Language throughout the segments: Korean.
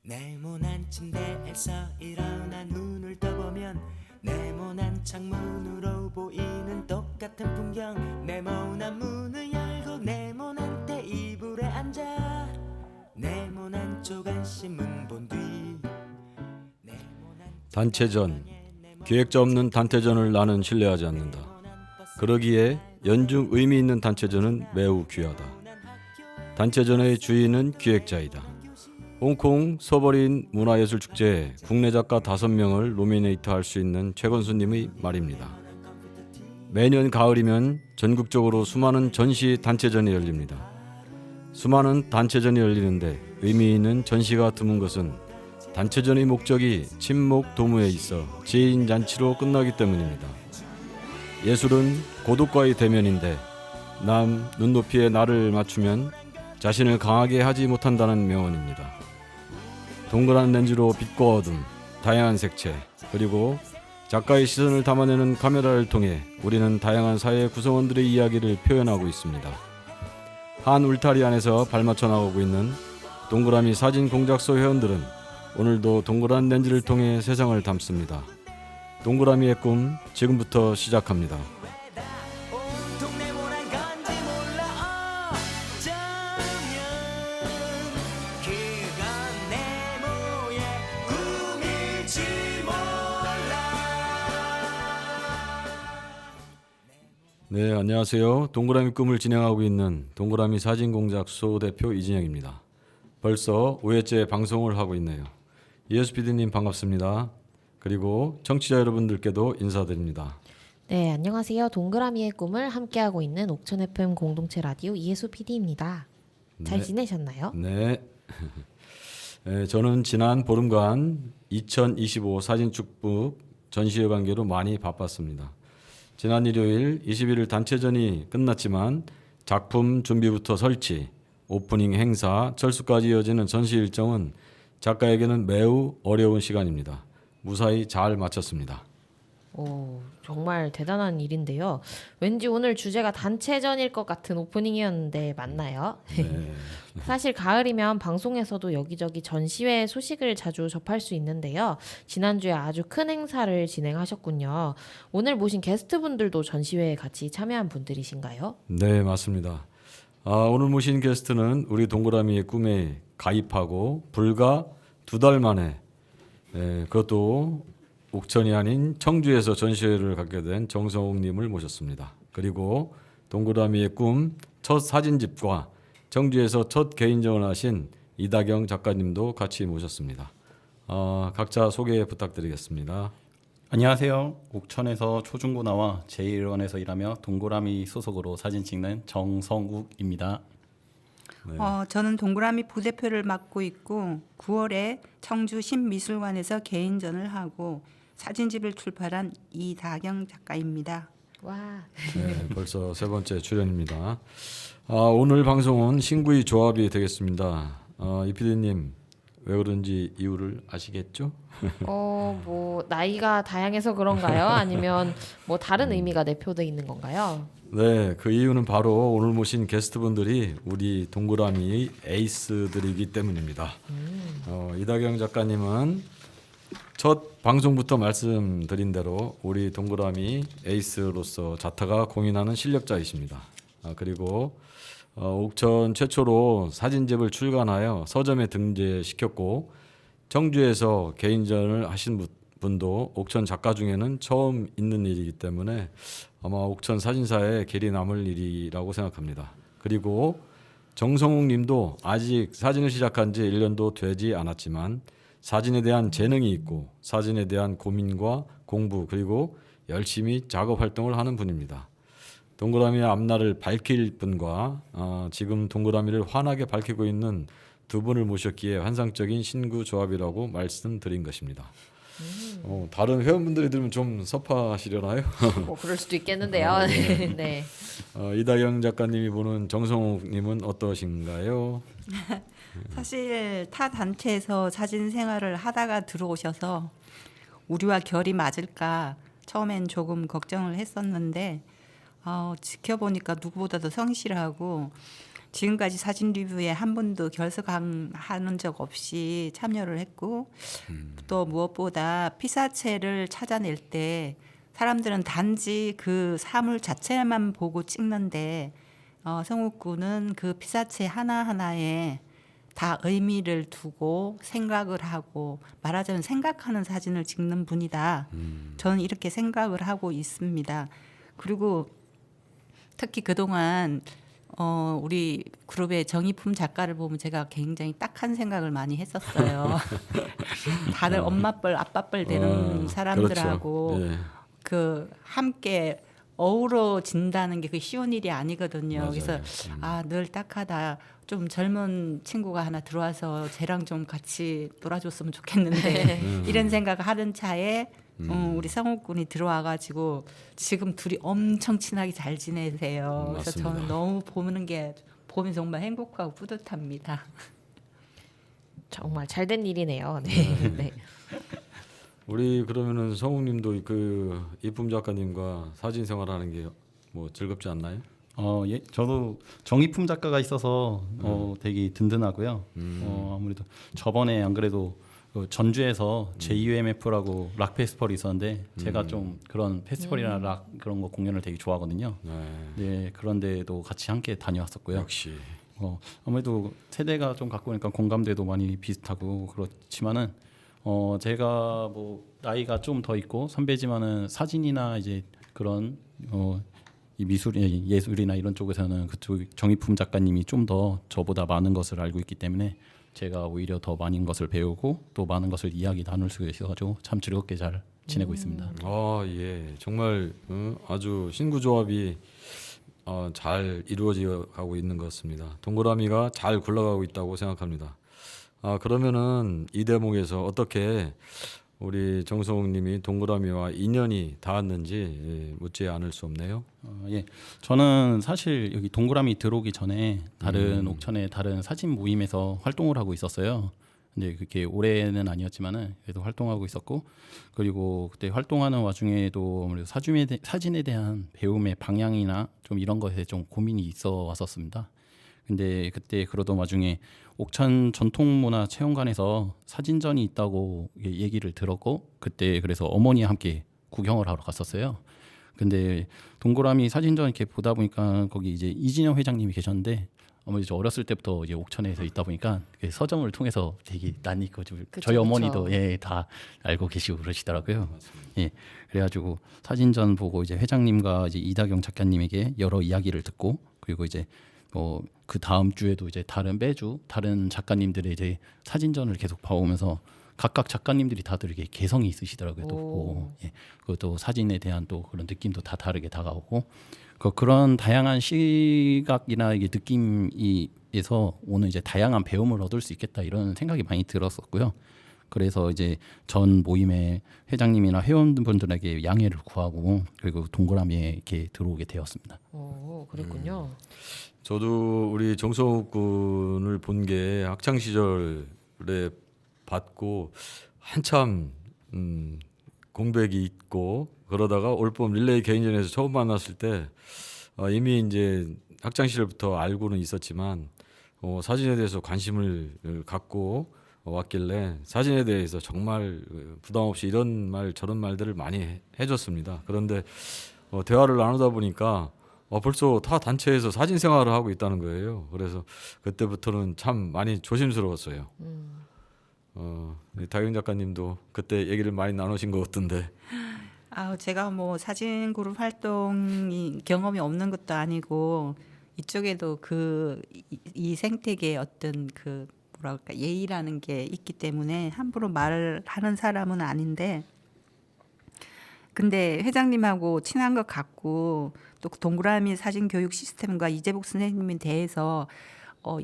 네모난 침대에서 일어나 눈을 떠보면 네모난 창문으로 보이는 똑같은 풍경. 네모난 문을 열고 네모난 테이블에 앉아 네모난 조간신문 본 뒤 단체전, 기획자 없는 단체전을 나는 신뢰하지 않는다. 그러기에 연중 의미 있는 단체전은 매우 귀하다. 단체전의 주인은 기획자이다. 홍콩 서버린 문화예술축제에 국내 작가 5명을 노미네이트할 수 있는 최건수님의 말입니다. 매년 가을이면 전국적으로 수많은 전시 단체전이 열립니다. 수많은 단체전이 열리는데 의미 있는 전시가 드문 것은 단체전의 목적이 친목 도모에 있어 지인잔치로 끝나기 때문입니다. 예술은 고독과의 대면인데 남 눈높이에 나를 맞추면 자신을 강하게 하지 못한다는 명언입니다. 동그란 렌즈로 빛과 어둠, 다양한 색채, 그리고 작가의 시선을 담아내는 카메라를 통해 우리는 다양한 사회 구성원들의 이야기를 표현하고 있습니다. 한 울타리 안에서 발맞춰 나가고 있는 동그라미 사진 공작소 회원들은 오늘도 동그란 렌즈를 통해 세상을 담습니다. 동그라미의 꿈 지금부터 시작합니다. 온통 네모난 건지 몰라 어쩌면 그건 네모의 꿈일지 몰라. 네, 안녕하세요. 동그라미 꿈을 진행하고 있는 동그라미 사진 공작소 대표 이진영입니다. 벌써 5회째 방송을 하고 있네요. 이예수 PD님 반갑습니다. 그리고 청취자 여러분들께도 인사드립니다. 네, 안녕하세요. 동그라미의 꿈을 함께하고 있는 옥천 FM 공동체 라디오 이예수 PD입니다. 잘 네. 지내셨나요? 네. 네, 저는 지난 보름간 2025 사진축북 전시회 관계로 많이 바빴습니다. 지난 일요일 21일 단체전이 끝났지만 작품 준비부터 설치, 오프닝 행사, 철수까지 이어지는 전시 일정은 작가에게는 매우 어려운 시간입니다. 무사히 잘 마쳤습니다. 오, 정말 대단한 일인데요. 왠지 오늘 주제가 단체전일 것 같은 오프닝이었는데 맞나요? 네. 사실 가을이면 방송에서도 여기저기 전시회 소식을 자주 접할 수 있는데요. 지난주에 아주 큰 행사를 진행하셨군요. 오늘 모신 게스트분들도 전시회에 같이 참여한 분들이신가요? 네, 맞습니다. 오늘 모신 게스트는 우리 동그라미의 꿈에 가입하고 불과 2달 만에 그것도 옥천이 아닌 청주에서 전시회를 갖게 된 정성욱님을 모셨습니다. 그리고 동그라미의 꿈 첫 사진집과 청주에서 첫 개인전을 하신 이다경 작가님도 같이 모셨습니다. 각자 소개 부탁드리겠습니다. 안녕하세요. 옥천에서 초중고 나와 제1원에서 일하며 동그라미 소속으로 사진 찍는 정성욱입니다. 네. 저는 동그라미 부대표를 맡고 있고 9월에 청주 신미술관에서 개인전을 하고 사진집을 출판한 이다경 작가입니다. 와, 네, 벌써 3번째 출연입니다. 오늘 방송은 신구의 조합이 되겠습니다. 이 PD님 왜 그런지 이유를 아시겠죠? 뭐 나이가 다양해서 그런가요? 아니면 뭐 다른 의미가 내포되어 있는 건가요? 네, 그 이유는 바로 오늘 모신 게스트분들이 우리 동그라미 에이스들이기 때문입니다. 이다경 작가님은 첫 방송부터 말씀드린 대로 우리 동그라미 에이스로서 자타가 공인하는 실력자이십니다. 그리고 옥천 최초로 사진집을 출간하여 서점에 등재시켰고 청주에서 개인전을 하신 분도 옥천 작가 중에는 처음 있는 일이기 때문에 아마 옥천 사진사에 길이 남을 일이라고 생각합니다. 그리고 정성욱 님도 아직 사진을 시작한 지 1년도 되지 않았지만 사진에 대한 재능이 있고 사진에 대한 고민과 공부 그리고 열심히 작업 활동을 하는 분입니다. 동그라미의 앞날을 밝힐 분과 지금 동그라미를 환하게 밝히고 있는 두 분을 모셨기에 환상적인 신구 조합이라고 말씀드린 것입니다. 다른 회원분들이 들으면 좀 섭하시려나요? 뭐 그럴 수도 있겠는데요. 네. 네. 이다경 작가님이 보는 정성욱님은 어떠신가요? 사실 타 단체에서 사진 생활을 하다가 들어오셔서 우리와 결이 맞을까 처음엔 조금 걱정을 했었는데 지켜보니까 누구보다도 성실하고 지금까지 사진 리뷰에 한 번도 결석하는 적 없이 참여를 했고 또 무엇보다 피사체를 찾아낼 때 사람들은 단지 그 사물 자체만 보고 찍는데 성욱군은 그 피사체 하나하나에 다 의미를 두고 생각을 하고 말하자면 생각하는 사진을 찍는 분이다. 저는 이렇게 생각을 하고 있습니다. 그리고 특히 그동안 우리 그룹의 정의품 작가를 보면 제가 굉장히 딱한 생각을 많이 했었어요. 다들 엄마뻘 아빠뻘 되는 사람들하고 그렇죠. 예. 그 함께 어우러진다는 게 그 쉬운 일이 아니거든요. 맞아요. 그래서 늘 딱하다. 좀 젊은 친구가 하나 들어와서 쟤랑 좀 같이 놀아줬으면 좋겠는데 이런 생각을 하는 차에 우리 성욱군이 들어와가지고 지금 둘이 엄청 친하게 잘 지내세요. 그래서 맞습니다. 저는 너무 보면 정말 행복하고 뿌듯합니다. 정말 잘된 일이네요. 네. 네. 우리 그러면은 성욱님도 그 이쁨 작가님과 사진 생활하는 게 뭐 즐겁지 않나요? 예, 저도 정의품 작가가 있어서 되게 든든하고요. 아무래도 저번에 안 그래도 그 전주에서 JUMF라고 락 페스티벌이 있었는데 제가 좀 그런 페스티벌이나 락 그런 거 공연을 되게 좋아하거든요. 네, 그런데도 같이 함께 다녀왔었고요. 역시. 아무래도 세대가 좀 갖고 오니까 공감대도 많이 비슷하고 그렇지만은 제가 뭐 나이가 좀 더 있고 선배지만은 사진이나 이제 그런 이 예술이나 이런 쪽에서는 그쪽 정의품 작가님이 좀 더 저보다 많은 것을 알고 있기 때문에 제가 오히려 더 많은 것을 배우고 또 많은 것을 이야기 나눌 수 있어가지고 참 즐겁게 잘 지내고 있습니다. 예, 정말 아주 신구 조합이 잘 이루어져 가고 있는 것 같습니다. 동그라미가 잘 굴러가고 있다고 생각합니다. 그러면은 이 대목에서 어떻게 우리 정성욱님이 동그라미와 인연이 닿았는지 묻지 않을 수 없네요. 예, 저는 사실 여기 동그라미 들어오기 전에 다른 옥천의 다른 사진 모임에서 활동을 하고 있었어요. 근데 그게 올해는 아니었지만은 그래도 활동하고 있었고 그리고 그때 활동하는 와중에도 아무래도 사진에 대한 배움의 방향이나 좀 이런 것에 좀 고민이 있어 왔었습니다. 근데 그때 그러던 와중에 옥천 전통문화체험관에서 사진전이 있다고 얘기를 들었고 그때 그래서 어머니와 함께 구경을 하러 갔었어요. 근데 동그라미 사진전 이렇게 보다 보니까 거기 이제 이진영 회장님이 계셨는데 아무래도 저 어렸을 때부터 이제 옥천에서 있다 보니까 서점을 통해서 되게 낯익고 저희 어머니도 예, 다 알고 계시고 그러시더라고요. 예, 그래가지고 사진전 보고 이제 회장님과 이제 이다경 작가님에게 여러 이야기를 듣고 그리고 이제 그 다음 주에도 이제 매주 다른 작가님들의 이제 사진전을 계속 봐오면서 각각 작가님들이 다들 이게 개성이 있으시더라고요. 또 예, 그것도 사진에 대한 또 그런 느낌도 다 다르게 다가오고 그런 다양한 시각이나 이게 느낌에서 오는 이제 다양한 배움을 얻을 수 있겠다 이런 생각이 많이 들었었고요. 그래서 이제 전 모임의 회장님이나 회원분들에게 양해를 구하고 그리고 동그라미에 이렇게 들어오게 되었습니다. 오, 그랬군요. 저도 우리 정성욱 군을 본 게 학창 시절에 봤고 한참 공백이 있고 그러다가 올봄 릴레이 개인전에서 처음 만났을 때 이미 이제 학창 시절부터 알고는 있었지만 사진에 대해서 관심을 갖고 왔길래 사진에 대해서 정말 부담 없이 이런 말 저런 말들을 많이 해줬습니다. 그런데 대화를 나누다 보니까 벌써 타 단체에서 사진 생활을 하고 있다는 거예요. 그래서 그때부터는 참 많이 조심스러웠어요. 다경 작가님도 그때 얘기를 많이 나누신 것 같던데. 제가 뭐 사진 그룹 활동이 경험이 없는 것도 아니고 이쪽에도 이 생태계의 어떤 그 뭐랄까 예의라는 게 있기 때문에 함부로 말을 하는 사람은 아닌데 근데 회장님하고 친한 것 같고 또 동그라미 사진 교육 시스템과 이재복 선생님에 대해서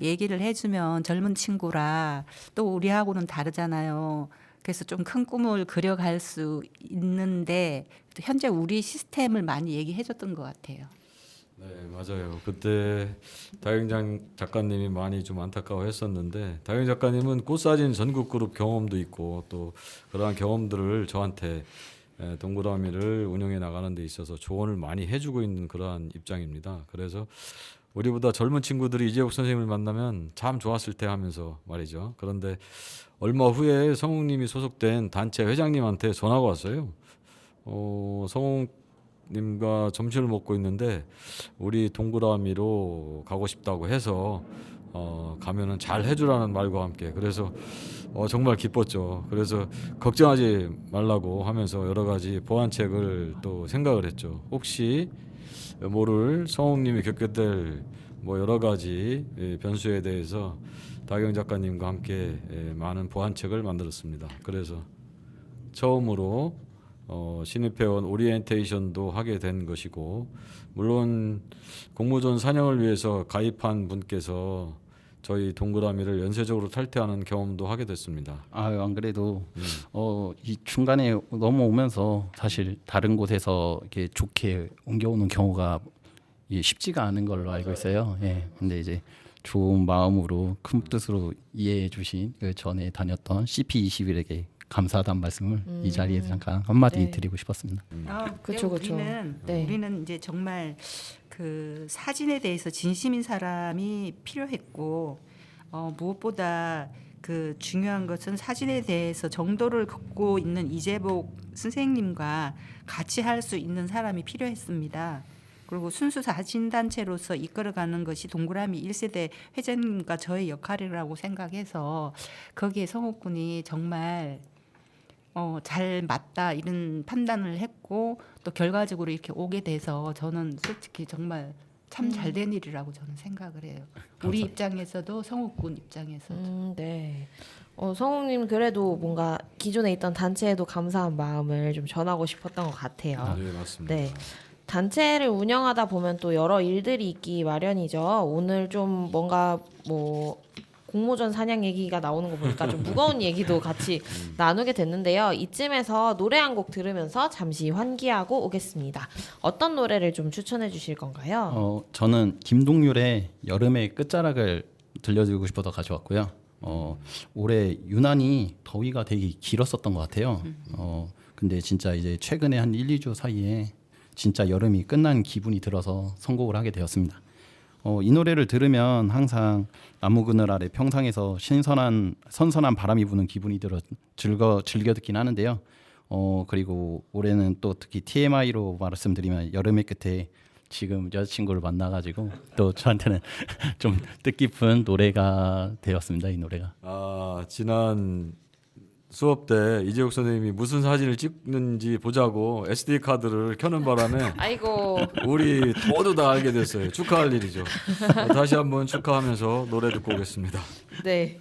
얘기를 해주면 젊은 친구라 또 우리하고는 다르잖아요. 그래서 좀 큰 꿈을 그려갈 수 있는데 현재 우리 시스템을 많이 얘기해줬던 것 같아요. 네, 맞아요. 그때 다경 작가님이 많이 좀 안타까워했었는데 다경 작가님은 꽃사진 전국 그룹 경험도 있고 또 그러한 경험들을 저한테 동그라미를 운영해 나가는 데 있어서 조언을 많이 해주고 있는 그러한 입장입니다. 그래서 우리보다 젊은 친구들이 이재욱 선생님을 만나면 참 좋았을 테 하면서 말이죠. 그런데 얼마 후에 성욱님이 소속된 단체 회장님한테 전화가 왔어요. 성욱님과 점심을 먹고 있는데 우리 동그라미로 가고 싶다고 해서 가면은 잘 해주라는 말과 함께 그래서 정말 기뻤죠. 그래서 걱정하지 말라고 하면서 여러 가지 보완책을 또 생각을 했죠. 혹시 모를 성욱님이 겪게 될 뭐 여러 가지 변수에 대해서 다경 작가님과 함께 많은 보완책을 만들었습니다. 그래서 처음으로 신입회원 오리엔테이션도 하게 된 것이고 물론 공모전 사냥을 위해서 가입한 분께서 저희 동그라미를 연쇄적으로 탈퇴하는 경험도 하게 됐습니다. 안 그래도 이 중간에 넘어오면서 사실 다른 곳에서 이렇게 좋게 옮겨오는 경우가 쉽지가 않은 걸로 알고 있어요. 예. 근데 이제 좋은 마음으로 큰 뜻으로 이해해 주신 그 전에 다녔던 CP21에게 감사하다는 말씀을 이 자리에서 잠깐 한마디 네. 드리고 싶었습니다. 그쵸. 우리는 이제 정말 그 사진에 대해서 진심인 사람이 필요했고 무엇보다 그 중요한 것은 사진에 대해서 정도를 걷고 있는 이재복 선생님과 같이 할 수 있는 사람이 필요했습니다. 그리고 순수 사진단체로서 이끌어가는 것이 동그라미 1세대 회장님과 저의 역할이라고 생각해서 거기에 성욱군이 정말 잘 맞다 이런 판단을 했고 또 결과적으로 이렇게 오게 돼서 저는 솔직히 정말 참 잘된 일이라고 저는 생각을 해요. 우리 입장에서도 성욱군 입장에서도. 네. 성욱님 그래도 뭔가 기존에 있던 단체에도 감사한 마음을 좀 전하고 싶었던 것 같아요. 네, 맞습니다. 네. 단체를 운영하다 보면 또 여러 일들이 있기 마련이죠. 오늘 좀 뭔가 뭐 공모전 사냥 얘기가 나오는 거 보니까 좀 무거운 얘기도 같이 나누게 됐는데요. 이쯤에서 노래 한 곡 들으면서 잠시 환기하고 오겠습니다. 어떤 노래를 좀 추천해 주실 건가요? 저는 김동률의 여름의 끝자락을 들려드리고 싶어서 가져왔고요. 올해 유난히 더위가 되게 길었었던 것 같아요. 근데 진짜 이제 최근에 한 1, 2주 사이에 진짜 여름이 끝난 기분이 들어서 선곡을 하게 되었습니다. 이 노래를 들으면 항상 나무 그늘 아래 평상에서 선선한 바람이 부는 기분이 들어 즐겨 듣긴 하는데요. 그리고 올해는 또 특히 TMI로 말씀드리면 여름의 끝에 지금 여자친구를 만나가지고 또 저한테는 좀 뜻깊은 노래가 되었습니다. 이 노래가. 지난 수업 때 이재욱 선생님이 무슨 사진을 찍는지 보자고 SD 카드를 켜는 바람에 아이고. 우리 모두 다 알게 됐어요. 축하할 일이죠. 다시 한번 축하하면서 노래 듣고 오겠습니다. 네.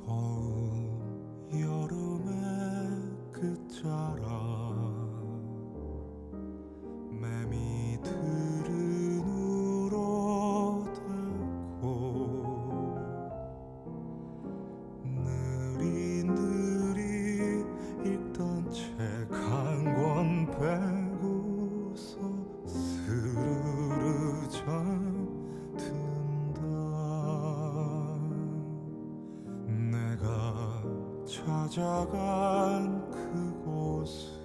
더운 여름의 끝자락 매미 들은 울어대고 느릿느릿 읽던 책 한 권 빼고서 스르르 잠든다. 내가 찾아간 그곳은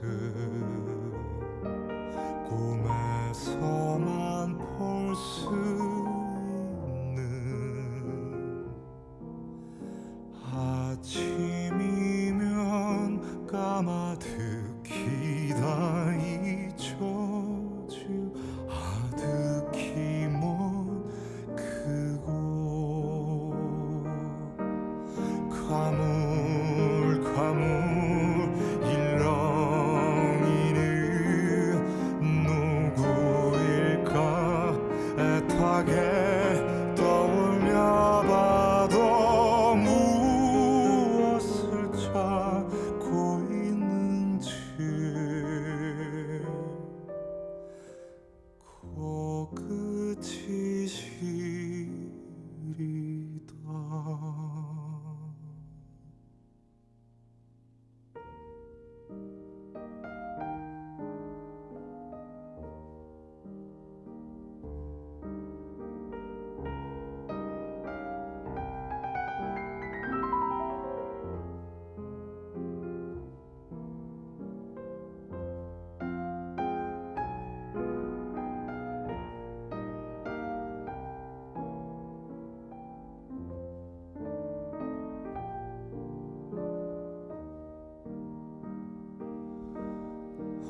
꿈에서만 볼 수 있는 아침이면 까마득히 다 잊혀질 아득히 먼 그곳. 가물가물 일렁이는 누구일까 애타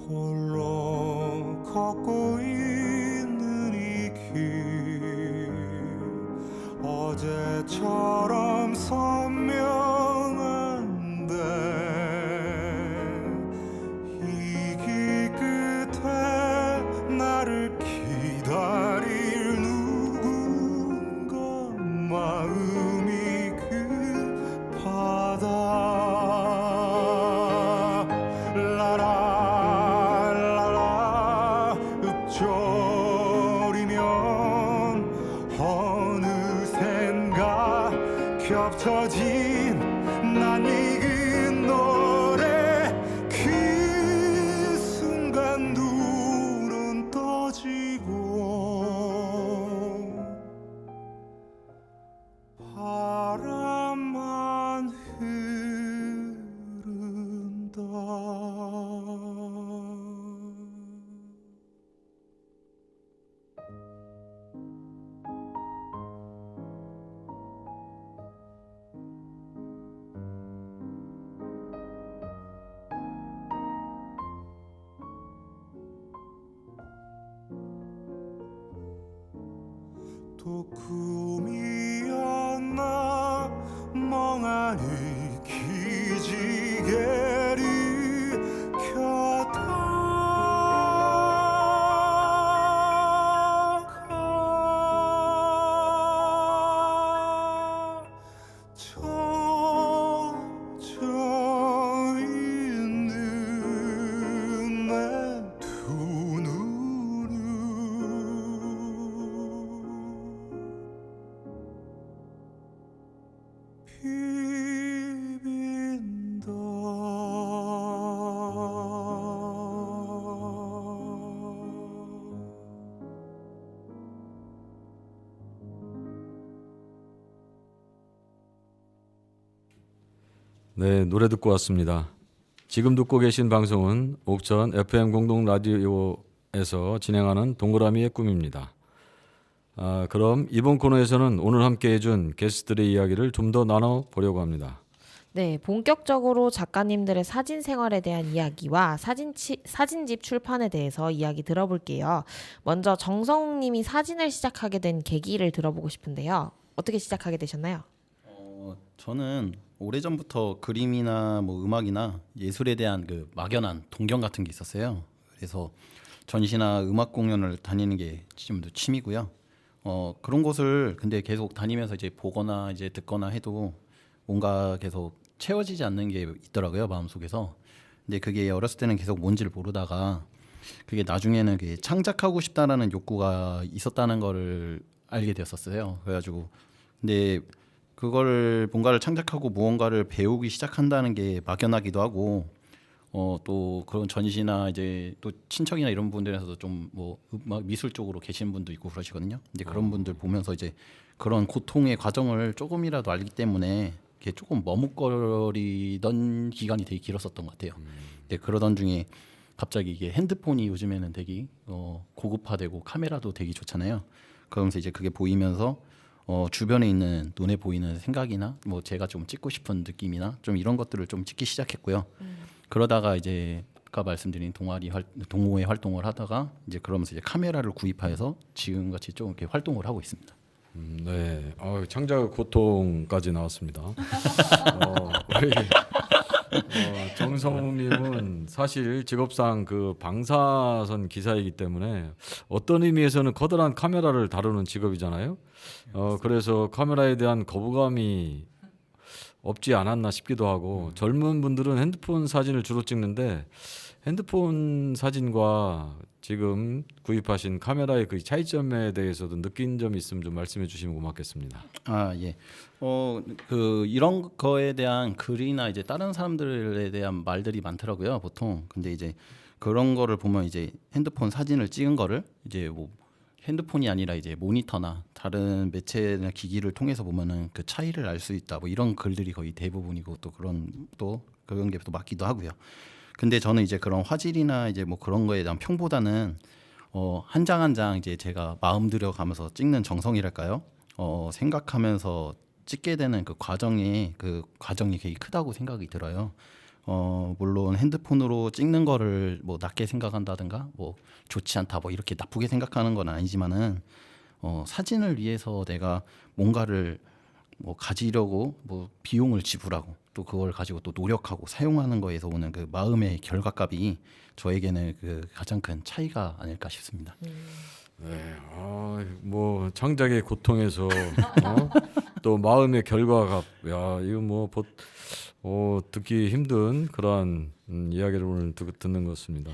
홀로 걷고 있는 이 길 어제처럼 선명한데 이 길 끝에 나를 기다릴 누군가 마음이 급하다 라라라라 읊조리면 어느샌가 겹쳐진 낯익은 노래 그 순간 눈은 떠지고 바람만 흐른다. 또 꿈이었나 멍하니 기지개를 켜다가 젖어 있는 내 두 눈을 비빈다. 네, 노래 듣고 왔습니다. 지금 듣고 계신 방송은 옥천 FM 공동 라디오에서 진행하는 동그라미의 꿈입니다. 그럼 이번 코너에서는 오늘 함께 해준 게스트들의 이야기를 좀 더 나눠보려고 합니다. 네, 본격적으로 작가님들의 사진 생활에 대한 이야기와 사진집 출판에 대해서 이야기 들어볼게요. 먼저 정성욱 님이 사진을 시작하게 된 계기를 들어보고 싶은데요. 어떻게 시작하게 되셨나요? 저는 오래전부터 그림이나 뭐 음악이나 예술에 대한 그 막연한 동경 같은 게 있었어요. 그래서 전시나 음악 공연을 다니는 게 지금도 취미고요. 그런 곳을 근데 계속 다니면서 이제 보거나 이제 듣거나 해도 뭔가 계속 채워지지 않는 게 있더라고요, 마음속에서. 근데 그게 어렸을 때는 계속 뭔지를 모르다가 그게 나중에는 그게 창작하고 싶다라는 욕구가 있었다는 거를 알게 되었었어요. 그래가지고 근데 그걸 뭔가를 창작하고 무언가를 배우기 시작한다는 게 막연하기도 하고 또 그런 전시나 이제 또 친척이나 이런 분들에서도 좀 뭐 음악 미술 쪽으로 계신 분도 있고 그러시거든요. 근데 그런 분들 보면서 이제 그런 고통의 과정을 조금이라도 알기 때문에 이게 조금 머뭇거리던 기간이 되게 길었었던 것 같아요. 근데 그러던 중에 갑자기 이게 핸드폰이 요즘에는 되게 고급화되고 카메라도 되게 좋잖아요. 그러면서 이제 그게 보이면서 주변에 있는 눈에 보이는 생각이나 뭐 제가 좀 찍고 싶은 느낌이나 좀 이런 것들을 좀 찍기 시작했고요. 그러다가 이제 아까 말씀드린 동호회 활동을 하다가 이제 그러면서 이제 카메라를 구입해서 지금같이 좀 이렇게 활동을 하고 있습니다. 네, 창작 고통까지 나왔습니다. 우리 정성욱님은 사실 직업상 그 방사선 기사이기 때문에 어떤 의미에서는 커다란 카메라를 다루는 직업이잖아요. 그래서 카메라에 대한 거부감이 없지 않았나 싶기도 하고 젊은 분들은 핸드폰 사진을 주로 찍는데 핸드폰 사진과 지금 구입하신 카메라의 그 차이점에 대해서도 느낀 점이 있으면 좀 말씀해 주시면 고맙겠습니다. 예. 그 이런 거에 대한 글이나 이제 다른 사람들에 대한 말들이 많더라고요, 보통. 근데 이제 그런 거를 보면 이제 핸드폰 사진을 찍은 거를 이제 뭐 핸드폰이 아니라 이제 모니터나 다른 매체나 기기를 통해서 보면은 그 차이를 알 수 있다. 뭐 이런 글들이 거의 대부분이고 또 그런 게 또 맞기도 하고요. 근데 저는 이제 그런 화질이나 이제 뭐 그런 거에 대한 평보다는 한 장 한 장 이제 제가 마음 들여가면서 찍는 정성이랄까요? 생각하면서 찍게 되는 그 과정이 되게 크다고 생각이 들어요. 물론 핸드폰으로 찍는 거를 뭐 낮게 생각한다든가 뭐 좋지 않다 뭐 이렇게 나쁘게 생각하는 건 아니지만은 사진을 위해서 내가 뭔가를 뭐 가지려고 뭐 비용을 지불하고 또 그걸 가지고 또 노력하고 사용하는 거에서 오는 그 마음의 결과값이 저에게는 그 가장 큰 차이가 아닐까 싶습니다. 네, 뭐 창작의 고통에서 또 마음의 결과값, 야 이거 뭐 듣기 힘든 그러한 이야기를 오늘 듣는 것 같습니다.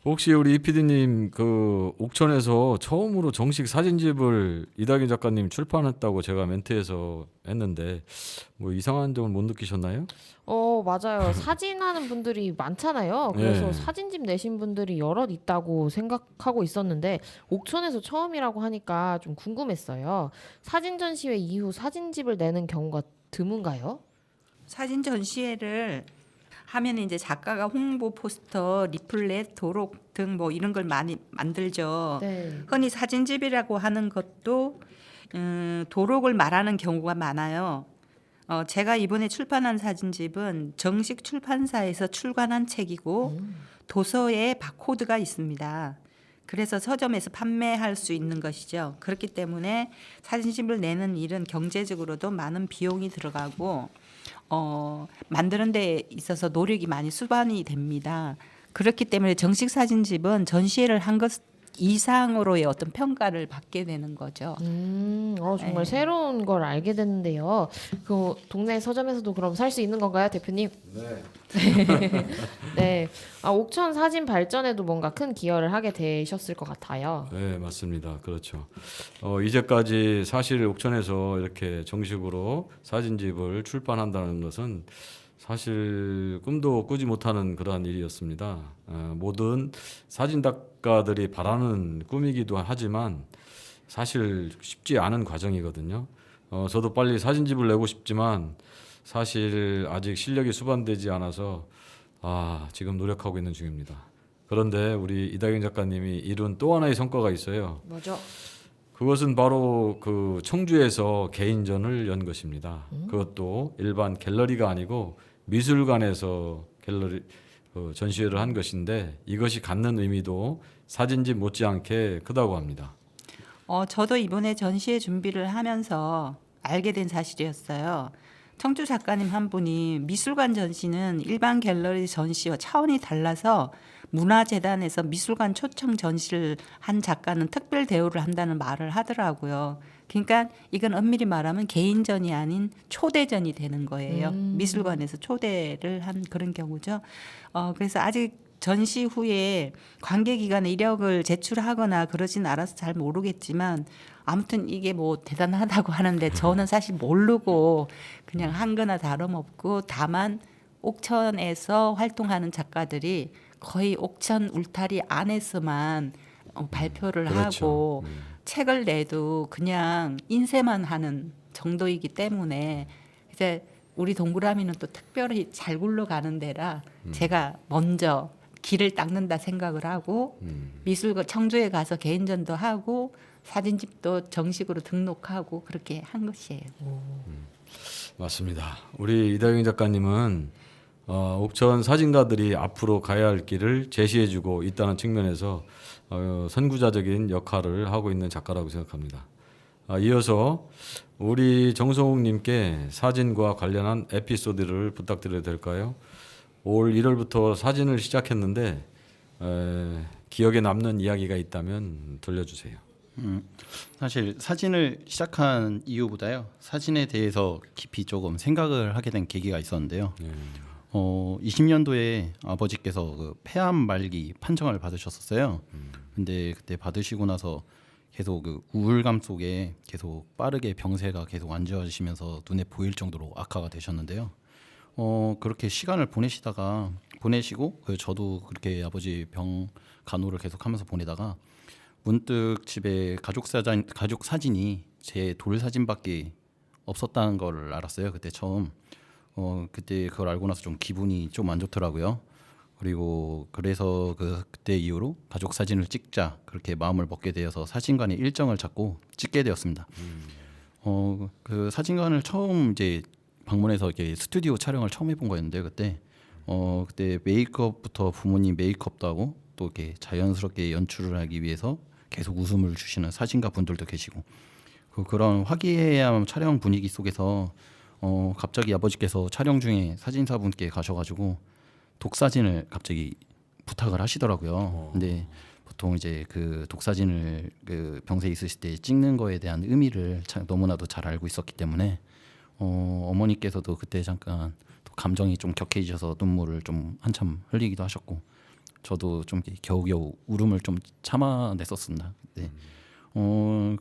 혹시 우리 이 PD님 그 옥천에서 처음으로 정식 사진집을 이다경 작가님 출판했다고 제가 멘트에서 했는데 뭐 이상한 점을 못 느끼셨나요? 맞아요. 사진하는 분들이 많잖아요. 그래서 네. 사진집 내신 분들이 여럿 있다고 생각하고 있었는데 옥천에서 처음이라고 하니까 좀 궁금했어요. 사진 전시회 이후 사진집을 내는 경우가 드문가요? 사진 전시회를 하면 이제 작가가 홍보 포스터, 리플렛, 도록 등 뭐 이런 걸 많이 만들죠. 네. 흔히 사진집이라고 하는 것도 도록을 말하는 경우가 많아요. 제가 이번에 출판한 사진집은 정식 출판사에서 출간한 책이고 도서에 바코드가 있습니다. 그래서 서점에서 판매할 수 있는 것이죠. 그렇기 때문에 사진집을 내는 일은 경제적으로도 많은 비용이 들어가고 만드는 데 있어서 노력이 많이 수반이 됩니다. 그렇기 때문에 정식 사진집은 전시회를 한 것 이상으로의 어떤 평가를 받게 되는 거죠. 정말 새로운 걸 알게 됐는데요. 그 동네 서점에서도 그럼 살 수 있는 건가요, 대표님? 네. 네. 옥천 사진 발전에도 뭔가 큰 기여를 하게 되셨을 것 같아요. 네, 맞습니다. 그렇죠. 이제까지 사실 옥천에서 이렇게 정식으로 사진집을 출판한다는 것은 사실 꿈도 꾸지 못하는 그러한 일이었습니다. 모든 사진 작가들이 바라는 꿈이기도 하지만 사실 쉽지 않은 과정이거든요. 저도 빨리 사진집을 내고 싶지만 사실 아직 실력이 수반되지 않아서 지금 노력하고 있는 중입니다. 그런데 우리 이다경 작가님이 이룬 또 하나의 성과가 있어요. 뭐죠? 그것은 바로 그 청주에서 개인전을 연 것입니다. 그것도 일반 갤러리가 아니고 미술관에서 갤러리 전시회를 한 것인데 이것이 갖는 의미도 사진집 못지않게 크다고 합니다. 저도 이번에 전시회 준비를 하면서 알게 된 사실이었어요. 청주 작가님 한 분이 미술관 전시는 일반 갤러리 전시와 차원이 달라서 문화재단에서 미술관 초청 전시를 한 작가는 특별 대우를 한다는 말을 하더라고요. 그러니까 이건 엄밀히 말하면 개인전이 아닌 초대전이 되는 거예요. 미술관에서 초대를 한 그런 경우죠. 그래서 아직 전시 후에 관계기관에 이력을 제출하거나 그러진 않아서 잘 모르겠지만 아무튼 이게 뭐 대단하다고 하는데 저는 사실 모르고 그냥 한 거나 다름없고 다만 옥천에서 활동하는 작가들이 거의 옥천 울타리 안에서만 발표를 그렇죠. 하고 책을 내도 그냥 인쇄만 하는 정도이기 때문에 이제 우리 동그라미는 또 특별히 잘 굴러가는 데라 제가 먼저 길을 닦는다 생각을 하고 미술관 청주에 가서 개인전도 하고 사진집도 정식으로 등록하고 그렇게 한 것이에요. 맞습니다. 우리 이다경 작가님은 옥천 사진가들이 앞으로 가야 할 길을 제시해주고 있다는 측면에서 선구자적인 역할을 하고 있는 작가라고 생각합니다. 이어서 우리 정성욱님께 사진과 관련한 에피소드를 부탁드려도 될까요? 올 1월부터 사진을 시작했는데 기억에 남는 이야기가 있다면 들려주세요. 사실 사진을 시작한 이유보다요. 사진에 대해서 깊이 조금 생각을 하게 된 계기가 있었는데요. 20년도에 아버지께서 그 폐암 말기 판정을 받으셨었어요. 근데 그때 받으시고 나서 계속 그 우울감 속에 계속 빠르게 병세가 계속 안 좋아지시면서 눈에 보일 정도로 악화가 되셨는데요. 그렇게 시간을 보내시고 저도 그렇게 아버지 병 간호를 계속하면서 보내다가 문득 집에 가족 사진이 제 돌 사진밖에 없었다는 걸 알았어요. 그때 처음. 그때 그걸 알고 나서 좀 기분이 좀 안 좋더라고요. 그리고 그래서 그때 이후로 가족 사진을 찍자 그렇게 마음을 먹게 되어서 사진관에 일정을 잡고 찍게 되었습니다. 그 사진관을 처음 이제 방문해서 이렇게 스튜디오 촬영을 처음 해본 거였는데 그때 그때 메이크업부터 부모님 메이크업도 하고 또 이렇게 자연스럽게 연출을 하기 위해서 계속 웃음을 주시는 사진가 분들도 계시고 그런 화기애애한 촬영 분위기 속에서 갑자기 아버지께서 촬영 중에 사진사분께 가셔가지고 독사진을 갑자기 부탁을 하시더라고요. 근데 보통 이제 그 독사진을 그 병세에 있으실 때 찍는 거에 대한 의미를 너무나도 잘 알고 있었기 때문에 어머니께서도 그때 잠깐 또 감정이 좀 격해지셔서 눈물을 좀 한참 흘리기도 하셨고 저도 좀 겨우겨우 울음을 좀 참아냈었습니다. 그때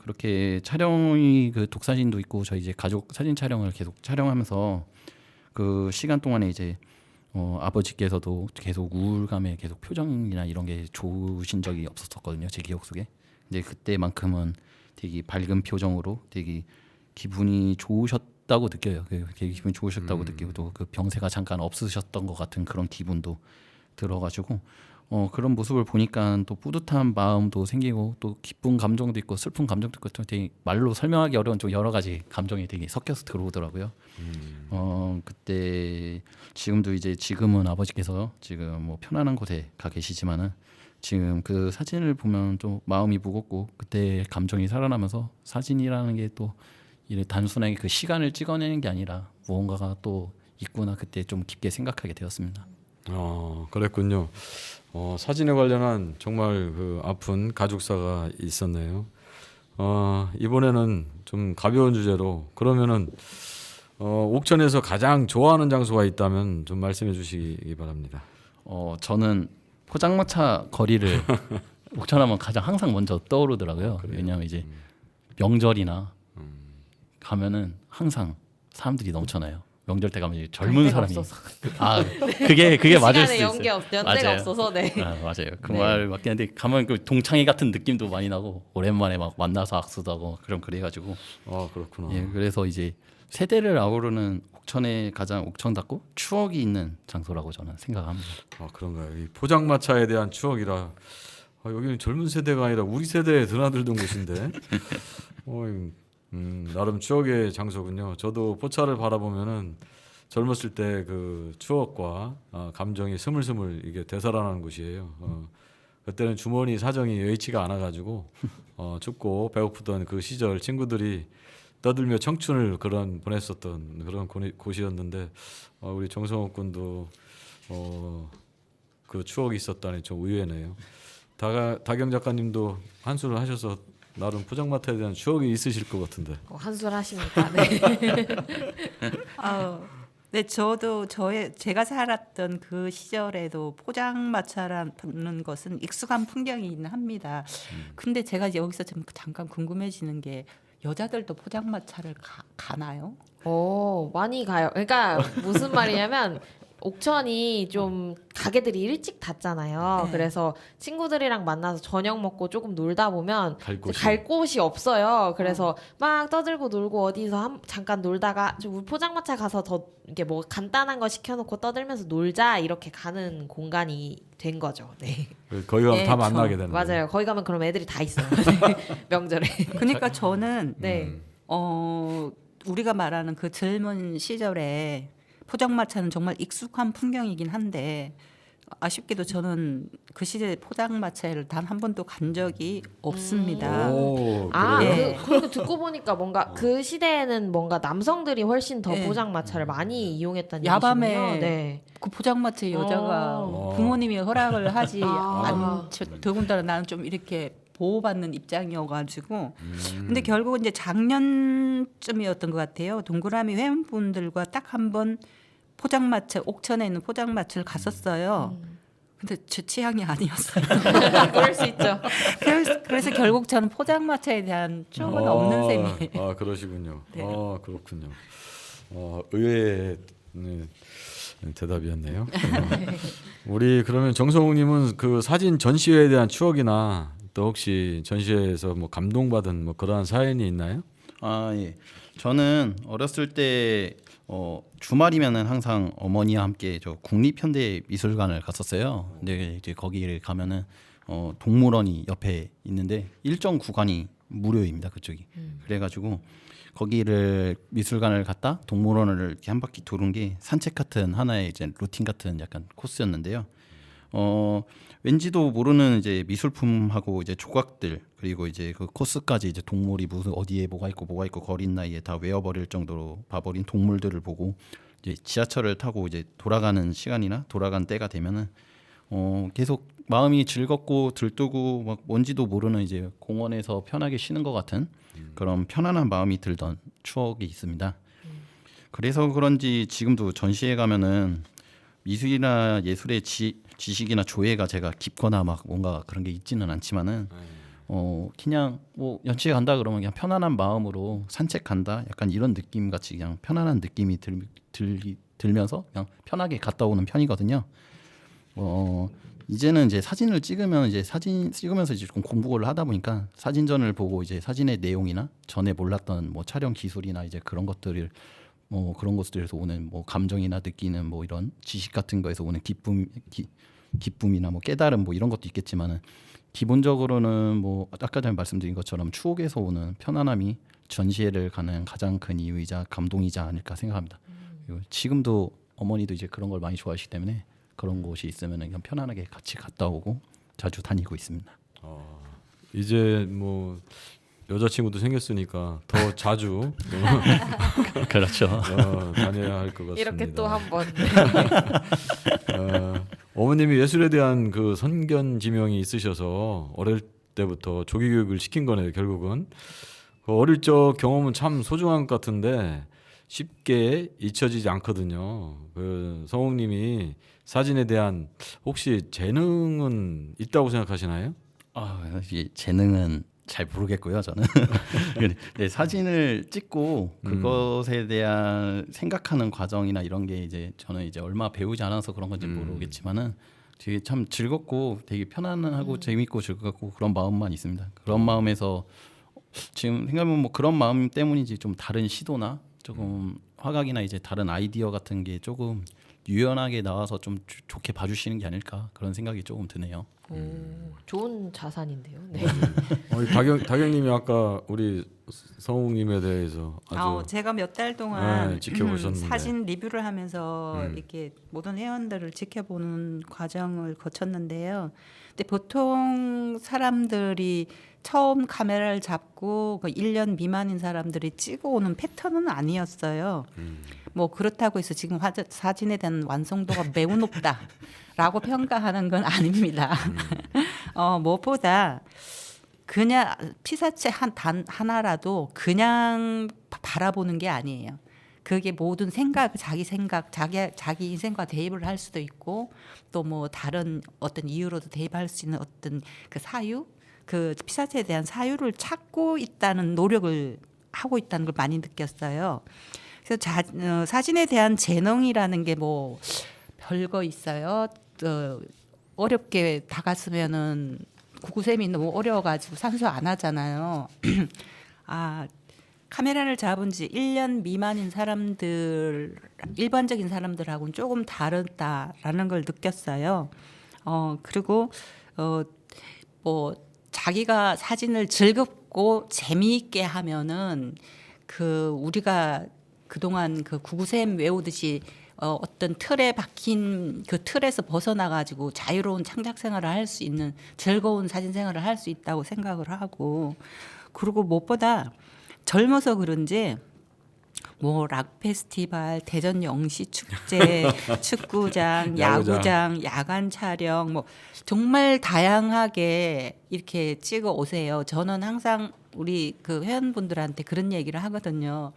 그렇게 촬영이 그 독사진도 있고 저희 이제 가족 사진 촬영을 계속 촬영하면서 그 시간 동안에 이제 아버지께서도 계속 우울감에 계속 표정이나 이런 게 좋으신 적이 없었거든요. 제 기억 속에. 근데 그때만큼은 되게 밝은 표정으로 되게 기분이 좋으셨다고 느껴요. 되게 기분이 좋으셨다고 느끼고 또 그 병세가 잠깐 없으셨던 것 같은 그런 기분도 들어가지고 그런 모습을 보니까 또 뿌듯한 마음도 생기고 또 기쁜 감정도 있고 슬픈 감정도 있고 또 되게 말로 설명하기 어려운 좀 여러 가지 감정이 되게 섞여서 들어오더라고요. 그때 지금은 아버지께서 지금 뭐 편안한 곳에 가 계시지만은 지금 그 사진을 보면 좀 마음이 무겁고 그때 감정이 살아나면서 사진이라는 게 또 이래 단순하게 그 시간을 찍어내는 게 아니라 무언가가 또 있구나 그때 좀 깊게 생각하게 되었습니다. 그랬군요. 사진에 관련한 정말 그 아픈 가족사가 있었네요. 이번에는 좀 가벼운 주제로 그러면은 옥천에서 가장 좋아하는 장소가 있다면 좀 말씀해 주시기 바랍니다. 저는 포장마차 거리를 옥천하면 가장 항상 먼저 떠오르더라고요. 왜냐하면 이제 명절이나 가면은 항상 사람들이 넘쳐나요. 명절 때 가면 이제 젊은 사람이 그게 맞을 수 있어요. 연대가 맞아요. 없어서 네. 맞아요. 그 네. 말 맞긴 한데 가면 그 동창회 같은 느낌도 많이 나고 오랜만에 막 만나서 악수도 하고 그래가지고 그렇구나. 예, 그래서 이제 세대를 아우르는 옥천에 가장 옥천답고 추억이 있는 장소라고 저는 생각합니다. 그런가요? 이 포장마차에 대한 추억이라 여기는 젊은 세대가 아니라 우리 세대에 드나들던 곳인데 나름 추억의 장소군요. 저도 포차를 바라보면은 젊었을 때 그 추억과 감정이 스물스물 이게 되살아나는 곳이에요. 그때는 주머니 사정이 여의치가 않아가지고 춥고 배고프던 그 시절 친구들이 떠들며 청춘을 보냈었던 그런 곳이었는데 우리 정성호 군도 그 추억이 있었다니 좀 의외네요. 다경 작가님도 한수를 하셔서 나름 포장마차에 대한 추억이 있으실 것 같은데. 한술 하십니까? 네. 네, 저도 제가 살았던 그 시절에도 포장마차라는 것은 익숙한 풍경이긴 합니다. 근데 제가 여기서 좀 잠깐 궁금해지는 게 여자들도 포장마차를 가나요? 많이 가요. 그러니까 무슨 말이냐면 옥천이 좀 가게들이 일찍 닫잖아요. 네. 그래서 친구들이랑 만나서 저녁 먹고 조금 놀다 보면 갈 곳이 없어요. 그래서 막 떠들고 놀고 어디서 잠깐 놀다가 좀 포장마차 가서 더 이게 뭐 간단한 거 시켜놓고 떠들면서 놀자 이렇게 가는 공간이 된 거죠. 네. 거기 가면 네, 다 만나게 되는 거예요. 맞아요. 거기 가면 그럼 애들이 다 있어요. 명절에. 그러니까 저는 네. 우리가 말하는 그 젊은 시절에 포장마차는 정말 익숙한 풍경이긴 한데 아쉽게도 저는 그 시절에 포장마차를 단 한 번도 간 적이 없습니다. 그래요? 그렇게 듣고 보니까 뭔가 그 시대에는 뭔가 남성들이 훨씬 더 네. 포장마차를 많이 이용했다는 야밤에 얘기시군요. 네. 그 포장마차에 여자가 어. 부모님이 허락을 하지 아. 않죠. 더군다나 나는 좀 이렇게 보호받는 입장이어가지고 근데 결국은 이제 작년쯤이었던 것 같아요. 동그라미 회원분들과 딱 한 번 포장마차 옥천에 있는 포장마차를 갔었어요. 근데 제 취향이 아니었어요. 그럴 수 있죠. 그래서 결국 저는 포장마차에 대한 추억은 없는 셈이에요. 그러시군요. 네. 그렇군요. 의외의 대답이었네요. 우리 그러면 정성욱님은 그 사진 전시회에 대한 추억이나 또 혹시 전시회에서 뭐 감동받은 뭐 그러한 사연이 있나요? 예. 저는 어렸을 때 주말이면은 항상 어머니와 함께 저 국립현대미술관을 갔었어요. 근데 이제 거기를 가면은 동물원이 옆에 있는데 일정 구간이 무료입니다. 그쪽이. 그래가지고 거기를 미술관을 갔다 동물원을 이렇게 한 바퀴 도는 게 산책 같은 하나의 이제 루틴 같은 약간 코스였는데요. 왠지도 모르는 이제 미술품하고 이제 조각들 그리고 이제 그 코스까지 이제 동물이 무슨 어디에 뭐가 있고 거린 나이에 다 외워버릴 정도로 봐버린 동물들을 보고 이제 지하철을 타고 이제 돌아가는 시간이나 돌아간 때가 되면은 계속 마음이 즐겁고 들뜨고 막 뭔지도 모르는 이제 공원에서 편하게 쉬는 것 같은 그런 편안한 마음이 들던 추억이 있습니다. 그래서 그런지 지금도 전시회 가면은 미술이나 예술의 지식이나 조예가 제가 깊거나 막 뭔가 그런 게 있지는 않지만은 그냥 뭐 연치회 간다 그러면 그냥 편안한 마음으로 산책 간다 약간 이런 느낌 같이 그냥 편안한 느낌이 들면서 그냥 편하게 갔다 오는 편이거든요. 이제는 이제 사진을 찍으면 이제 사진 찍으면서 이제 좀 공부를 하다 보니까 사진전을 보고 이제 사진의 내용이나 전에 몰랐던 뭐 촬영 기술이나 이제 그런 것들을 그런 것들에서 오는 뭐 감정이나 느끼는 뭐 이런 지식 같은 거에서 오는 기쁨이나 뭐 깨달음 뭐 이런 것도 있겠지만은 기본적으로는 뭐 아까 전에 말씀드린 것처럼 추억에서 오는 편안함이 전시회를 가는 가장 큰 이유이자 감동이자 아닐까 생각합니다. 그리고 지금도 어머니도 이제 그런 걸 많이 좋아하시기 때문에 그런 곳이 있으면 그냥 편안하게 같이 갔다 오고 자주 다니고 있습니다. 이제 뭐 여자친구도 생겼으니까 더 자주 그렇죠. 다녀야 할 것 같습니다. 이렇게 또 한번 어머님이 예술에 대한 그 선견 지명이 있으셔서 어릴 때부터 조기 교육을 시킨 거네요. 결국은 그 어릴 적 경험은 참 소중한 것 같은데 쉽게 잊혀지지 않거든요. 그 성욱님이 사진에 대한 혹시 재능은 있다고 생각하시나요? 이 재능은 잘 모르겠고요. 저는 네, 사진을 찍고 그것에 대한 생각하는 과정이나 이런 게 이제 저는 이제 얼마 배우지 않아서 그런 건지 모르겠지만은 되게 참 즐겁고 되게 편안하고 재밌고 즐겁고 그런 마음만 있습니다. 그런 마음에서 지금 생각하면 뭐 그런 마음 때문인지 좀 다른 시도나 조금 화각이나 이제 다른 아이디어 같은 게 조금 유연하게 나와서 좀 좋게 봐주시는 게 아닐까 그런 생각이 조금 드네요. 좋은 자산인데요. 네. 다경님이 아까 우리 성욱님에 대해서 아주 제가 몇 달 동안 지켜보셨는데 사진 리뷰를 하면서 이렇게 모든 회원들을 지켜보는 과정을 거쳤는데요. 근데 보통 사람들이 처음 카메라를 잡고 그 1년 미만인 사람들이 찍어오는 패턴은 아니었어요. 뭐 그렇다고 해서 지금 사진에 대한 완성도가 매우 높다라고 평가하는 건 아닙니다. 무엇보다 그냥 피사체 단 하나라도 그냥 바라보는 게 아니에요. 그게 모든 자기 인생과 대입을 할 수도 있고 또 뭐 다른 어떤 이유로도 대입할 수 있는 어떤 그 사유, 그 피사체에 대한 사유를 찾고 있다는 노력을 하고 있다는 걸 많이 느꼈어요. 그래서 사진에 대한 재능이라는 게 뭐 별거 있어요. 어렵게 다갔으면은 구구쌤이 너무 어려워가지고 산수 안 하잖아요. 카메라를 잡은 지 1년 미만인 사람들, 일반적인 사람들하고는 조금 다르다라는 걸 느꼈어요. 그리고 뭐 자기가 사진을 즐겁고 재미있게 하면은 우리가 그동안 그 구구쌤 외우듯이 어떤 틀에 박힌 그 틀에서 벗어나가지고 자유로운 창작 생활을 할 수 있는 즐거운 사진 생활을 할 수 있다고 생각을 하고 그리고 무엇보다 젊어서 그런지 뭐 락 페스티벌, 대전 영시 축제, 축구장, 야구장, 야간 촬영 뭐 정말 다양하게 이렇게 찍어 오세요. 저는 항상 우리 그 회원분들한테 그런 얘기를 하거든요.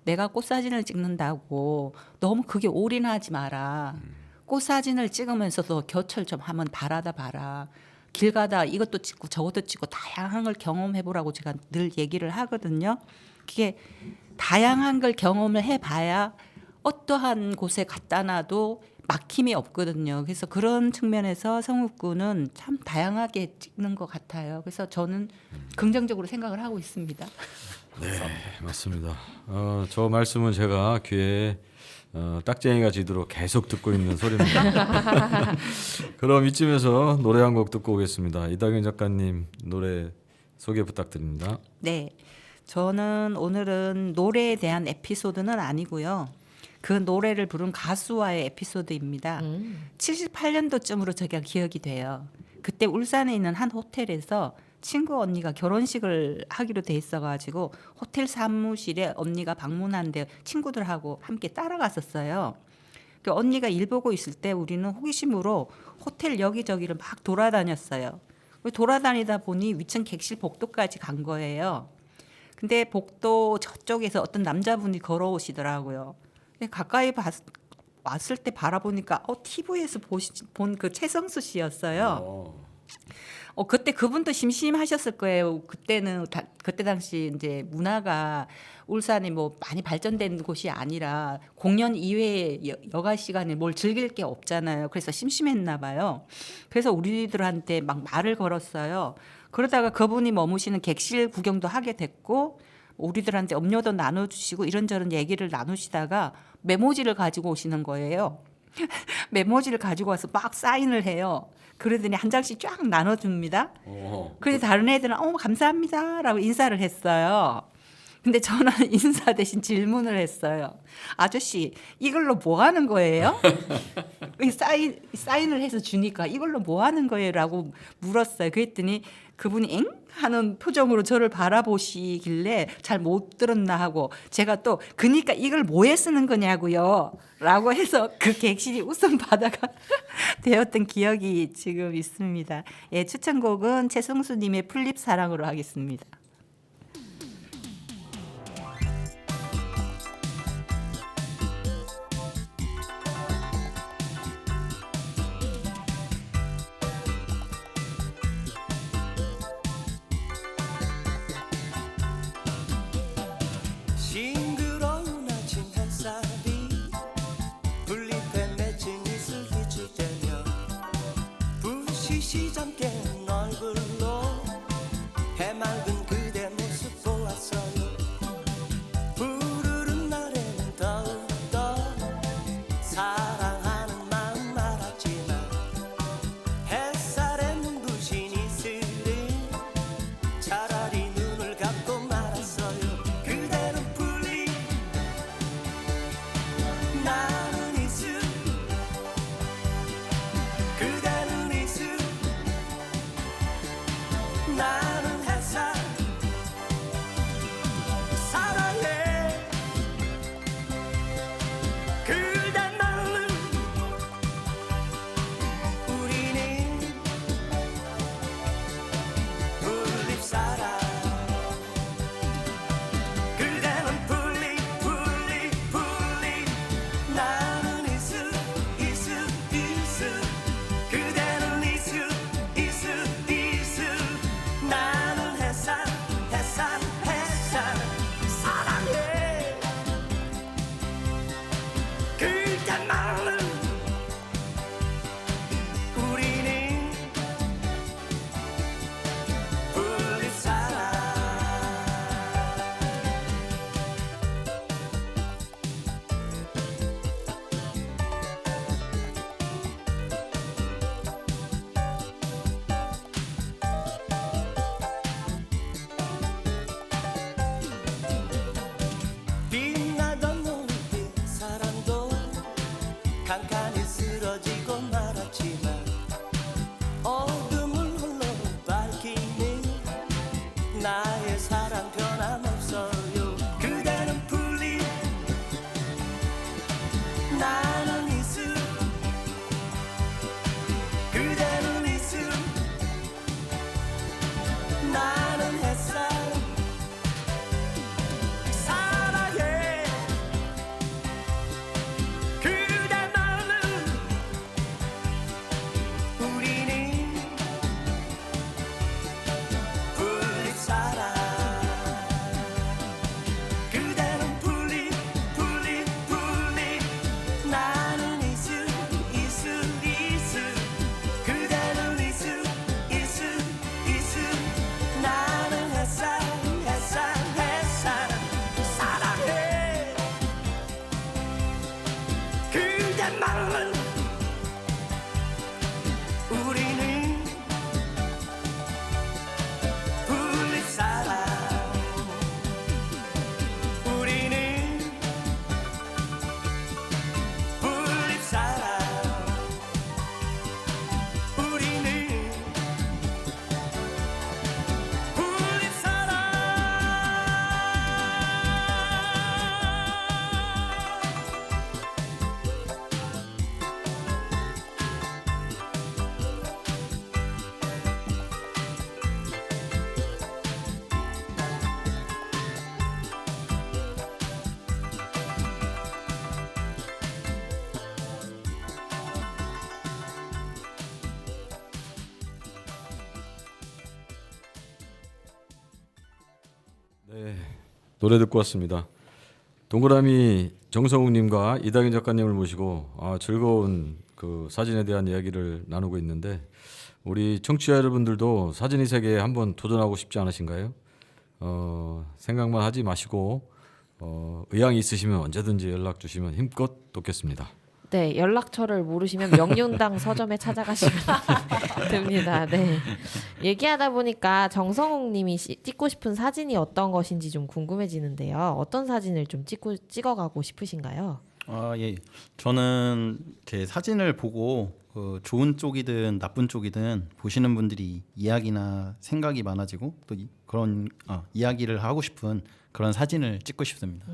내가 꽃사진을 찍는다고 너무 그게 올인하지 마라. 꽃사진을 찍으면서도 겨철 좀 한번 바라다 봐라. 길 가다 이것도 찍고 저것도 찍고 다양한 걸 경험해보라고 제가 늘 얘기를 하거든요. 그게 다양한 걸 경험을 해봐야 어떠한 곳에 갖다 놔도 막힘이 없거든요. 그래서 그런 측면에서 성욱군은 참 다양하게 찍는 것 같아요. 그래서 저는 긍정적으로 생각을 하고 있습니다. 네, 맞습니다. 저 말씀은 제가 귀에 딱쟁이가 지도록 계속 듣고 있는 소리입니다. 그럼 이쯤에서 노래 한 곡 듣고 오겠습니다. 이다경 작가님 노래 소개 부탁드립니다. 네, 저는 오늘은 노래에 대한 에피소드는 아니고요. 그 노래를 부른 가수와의 에피소드입니다. 78년도쯤으로 제가 기억이 돼요. 그때 울산에 있는 한 호텔에서 친구 언니가 결혼식을 하기로 돼 있어가지고 호텔 사무실에 언니가 방문한데 친구들하고 함께 따라갔었어요. 그 언니가 일 보고 있을 때 우리는 호기심으로 호텔 여기저기를 막 돌아다녔어요. 돌아다니다 보니 위층 객실 복도까지 간 거예요. 근데 복도 저쪽에서 어떤 남자분이 걸어오시더라고요. 근데 가까이 왔을 때 바라보니까 TV에서 본 그 최성수 씨였어요. 그때 그분도 심심하셨을 거예요. 그때 당시 이제 문화가 울산이 뭐 많이 발전된 곳이 아니라 공연 이외에 여가 시간에 뭘 즐길 게 없잖아요. 그래서 심심했나 봐요. 그래서 우리들한테 막 말을 걸었어요. 그러다가 그분이 머무시는 객실 구경도 하게 됐고 우리들한테 음료도 나눠주시고 이런저런 얘기를 나누시다가 메모지를 가지고 오시는 거예요. 메모지를 가지고 와서 막 사인을 해요. 그러더니 한 장씩 쫙 나눠줍니다. 그래서 다른 애들은 감사합니다라고 인사를 했어요. 근데 저는 인사 대신 질문을 했어요. 아저씨 이걸로 뭐 하는 거예요? 사인을 해서 주니까 이걸로 뭐 하는 거예요? 라고 물었어요. 그랬더니 그분이 엥? 하는 표정으로 저를 바라보시길래 잘 못 들었나 하고 제가 또 그러니까 이걸 뭐에 쓰는 거냐고요 라고 해서 그 객실이 웃음바다가 되었던 기억이 지금 있습니다. 예, 추천곡은 최성수님의 풀립사랑으로 하겠습니다. 싱그러운 아침 햇살이 풀잎에 맺힌 이슬이 지대며 부시시 잠긴 얼굴로 해맑은 그대 모습 보았어요. 푸르른 날에는 더욱더 사랑하는 마음 알았지만 햇살에 눈부신 이슬은 차라리 눈을 감고 말았어요. 그대는 풀잎 나는 이슬 그대는 이슬 나는 햇살 사랑해 그대 나는 우리는 풀잎사랑 그대는 풀잎 풀잎 풀잎 나는 이슬 이슬 이슬 그대는 이슬 이슬 이슬 나는 노래 듣고 왔습니다. 동그라미 정성욱님과 이다경 작가님을 모시고 즐거운 그 사진에 대한 이야기를 나누고 있는데 우리 청취자 여러분들도 사진의 세계에 한번 도전하고 싶지 않으신가요? 생각만 하지 마시고 의향이 있으시면 언제든지 연락 주시면 힘껏 돕겠습니다. 네, 연락처를 모르시면 명륜당 서점에 찾아가시면 됩니다. 네. 얘기하다 보니까 정성욱 님이 찍고 싶은 사진이 어떤 것인지 좀 궁금해지는데요. 어떤 사진을 좀 찍어가고 싶으신가요? 예. 저는 제 사진을 보고 좋은 쪽이든 나쁜 쪽이든 보시는 분들이 이야기나 생각이 많아지고 또 그런 이야기를 하고 싶은 그런 사진을 찍고 싶습니다.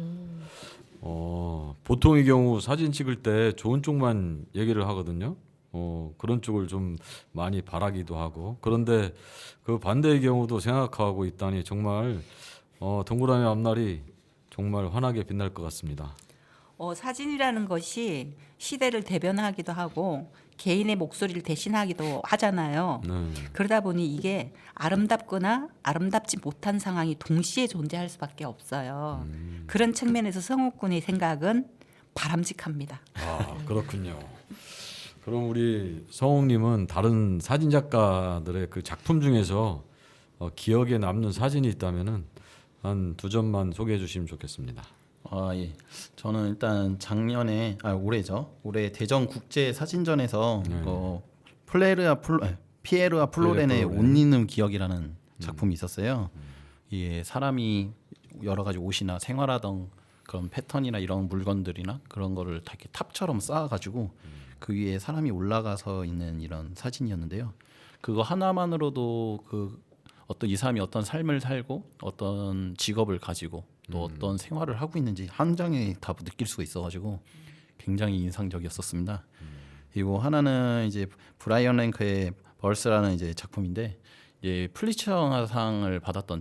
보통의 경우 사진 찍을 때 좋은 쪽만 얘기를 하거든요. 그런 쪽을 좀 많이 바라기도 하고 그런데 그 반대의 경우도 생각하고 있다니 정말 동그라미 앞날이 정말 환하게 빛날 것 같습니다. 사진이라는 것이 시대를 대변하기도 하고 개인의 목소리를 대신하기도 하잖아요. 그러다 보니 이게 아름답거나 아름답지 못한 상황이 동시에 존재할 수밖에 없어요. 그런 측면에서 성욱 군의 생각은 바람직합니다. 그렇군요. 그럼 우리 성욱님은 다른 사진 작가들의 그 작품 중에서 기억에 남는 사진이 있다면은 한 2점만 소개해 주시면 좋겠습니다. 예. 저는 일단 작년에 올해죠. 올해 대전 국제 사진전에서 피에르아 플로렌의 옷 입는 기억이라는 작품이 있었어요. 이게 사람이 여러 가지 옷이나 생활하던 그런 패턴이나 이런 물건들이나 그런 거를 다 이렇게 탑처럼 쌓아가지고 그 위에 사람이 올라가서 있는 이런 사진이었는데요. 그거 하나만으로도 어떤 이 사람이 어떤 삶을 살고 어떤 직업을 가지고 또 어떤 생활을 하고 있는지 한 장에 다 느낄 수가 있어가지고 굉장히 인상적이었었습니다. 그리고 하나는 이제 브라이언 랭크의 벌스라는 이제 작품인데 플리처상을 받았던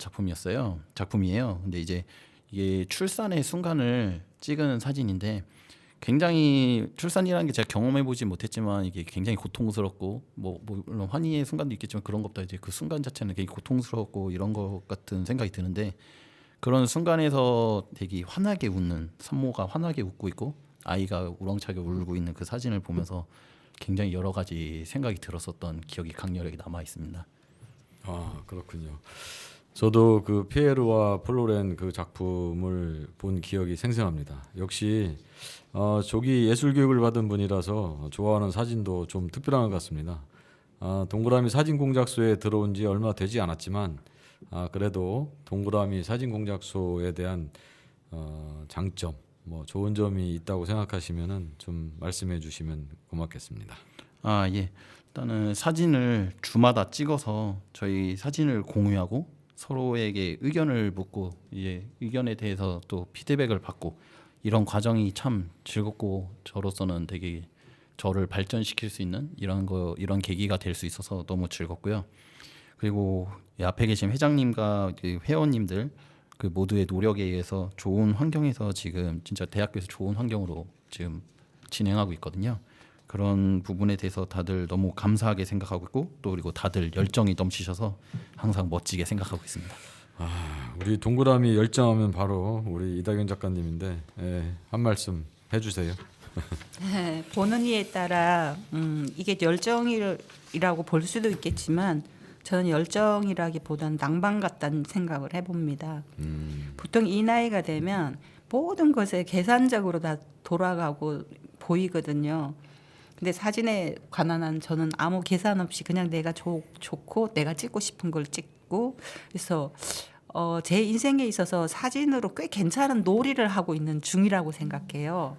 작품이에요. 근데 이제 이게 출산의 순간을 찍은 사진인데 굉장히 출산이라는 게 제가 경험해보지 못했지만 이게 굉장히 고통스럽고 물론 환희의 순간도 있겠지만 그런 것보다 이제 그 순간 자체는 되게 고통스럽고 이런 것 같은 생각이 드는데 그런 순간에서 되게 환하게 웃는 산모가 환하게 웃고 있고 아이가 우렁차게 울고 있는 그 사진을 보면서 굉장히 여러 가지 생각이 들었었던 기억이 강렬하게 남아 있습니다. 그렇군요. 저도 그 피에르와 플로렌 그 작품을 본 기억이 생생합니다. 역시 조기 예술 교육을 받은 분이라서 좋아하는 사진도 좀 특별한 것 같습니다. 동그라미 사진 공작소에 들어온 지 얼마 되지 않았지만 그래도 동그라미 사진 공작소에 대한 장점, 좋은 점이 있다고 생각하시면은 좀 말씀해 주시면 고맙겠습니다. 예. 일단은 사진을 주마다 찍어서 저희 사진을 공유하고 서로에게 의견을 묻고 의견에 대해서 또 피드백을 받고 이런 과정이 참 즐겁고 저로서는 되게 저를 발전시킬 수 있는 이런 계기가 될 수 있어서 너무 즐겁고요. 그리고 앞에 계신 회장님과 회원님들 그 모두의 노력에 의해서 좋은 환경에서 지금 진짜 대학교에서 좋은 환경으로 지금 진행하고 있거든요. 그런 부분에 대해서 다들 너무 감사하게 생각하고 있고 또 그리고 다들 열정이 넘치셔서 항상 멋지게 생각하고 있습니다. 우리 동그라미 열정하면 바로 우리 이다경 작가님인데 한 말씀 해주세요. 보는 이에 따라 이게 열정이라고 볼 수도 있겠지만 저는 열정이라기보다는 낭만 같다는 생각을 해봅니다. 보통 이 나이가 되면 모든 것에 계산적으로 다 돌아가고 보이거든요. 근데 사진에 관한 한 저는 아무 계산 없이 그냥 내가 좋고 내가 찍고 싶은 걸 찍고 그래서 제 인생에 있어서 사진으로 꽤 괜찮은 놀이를 하고 있는 중이라고 생각해요.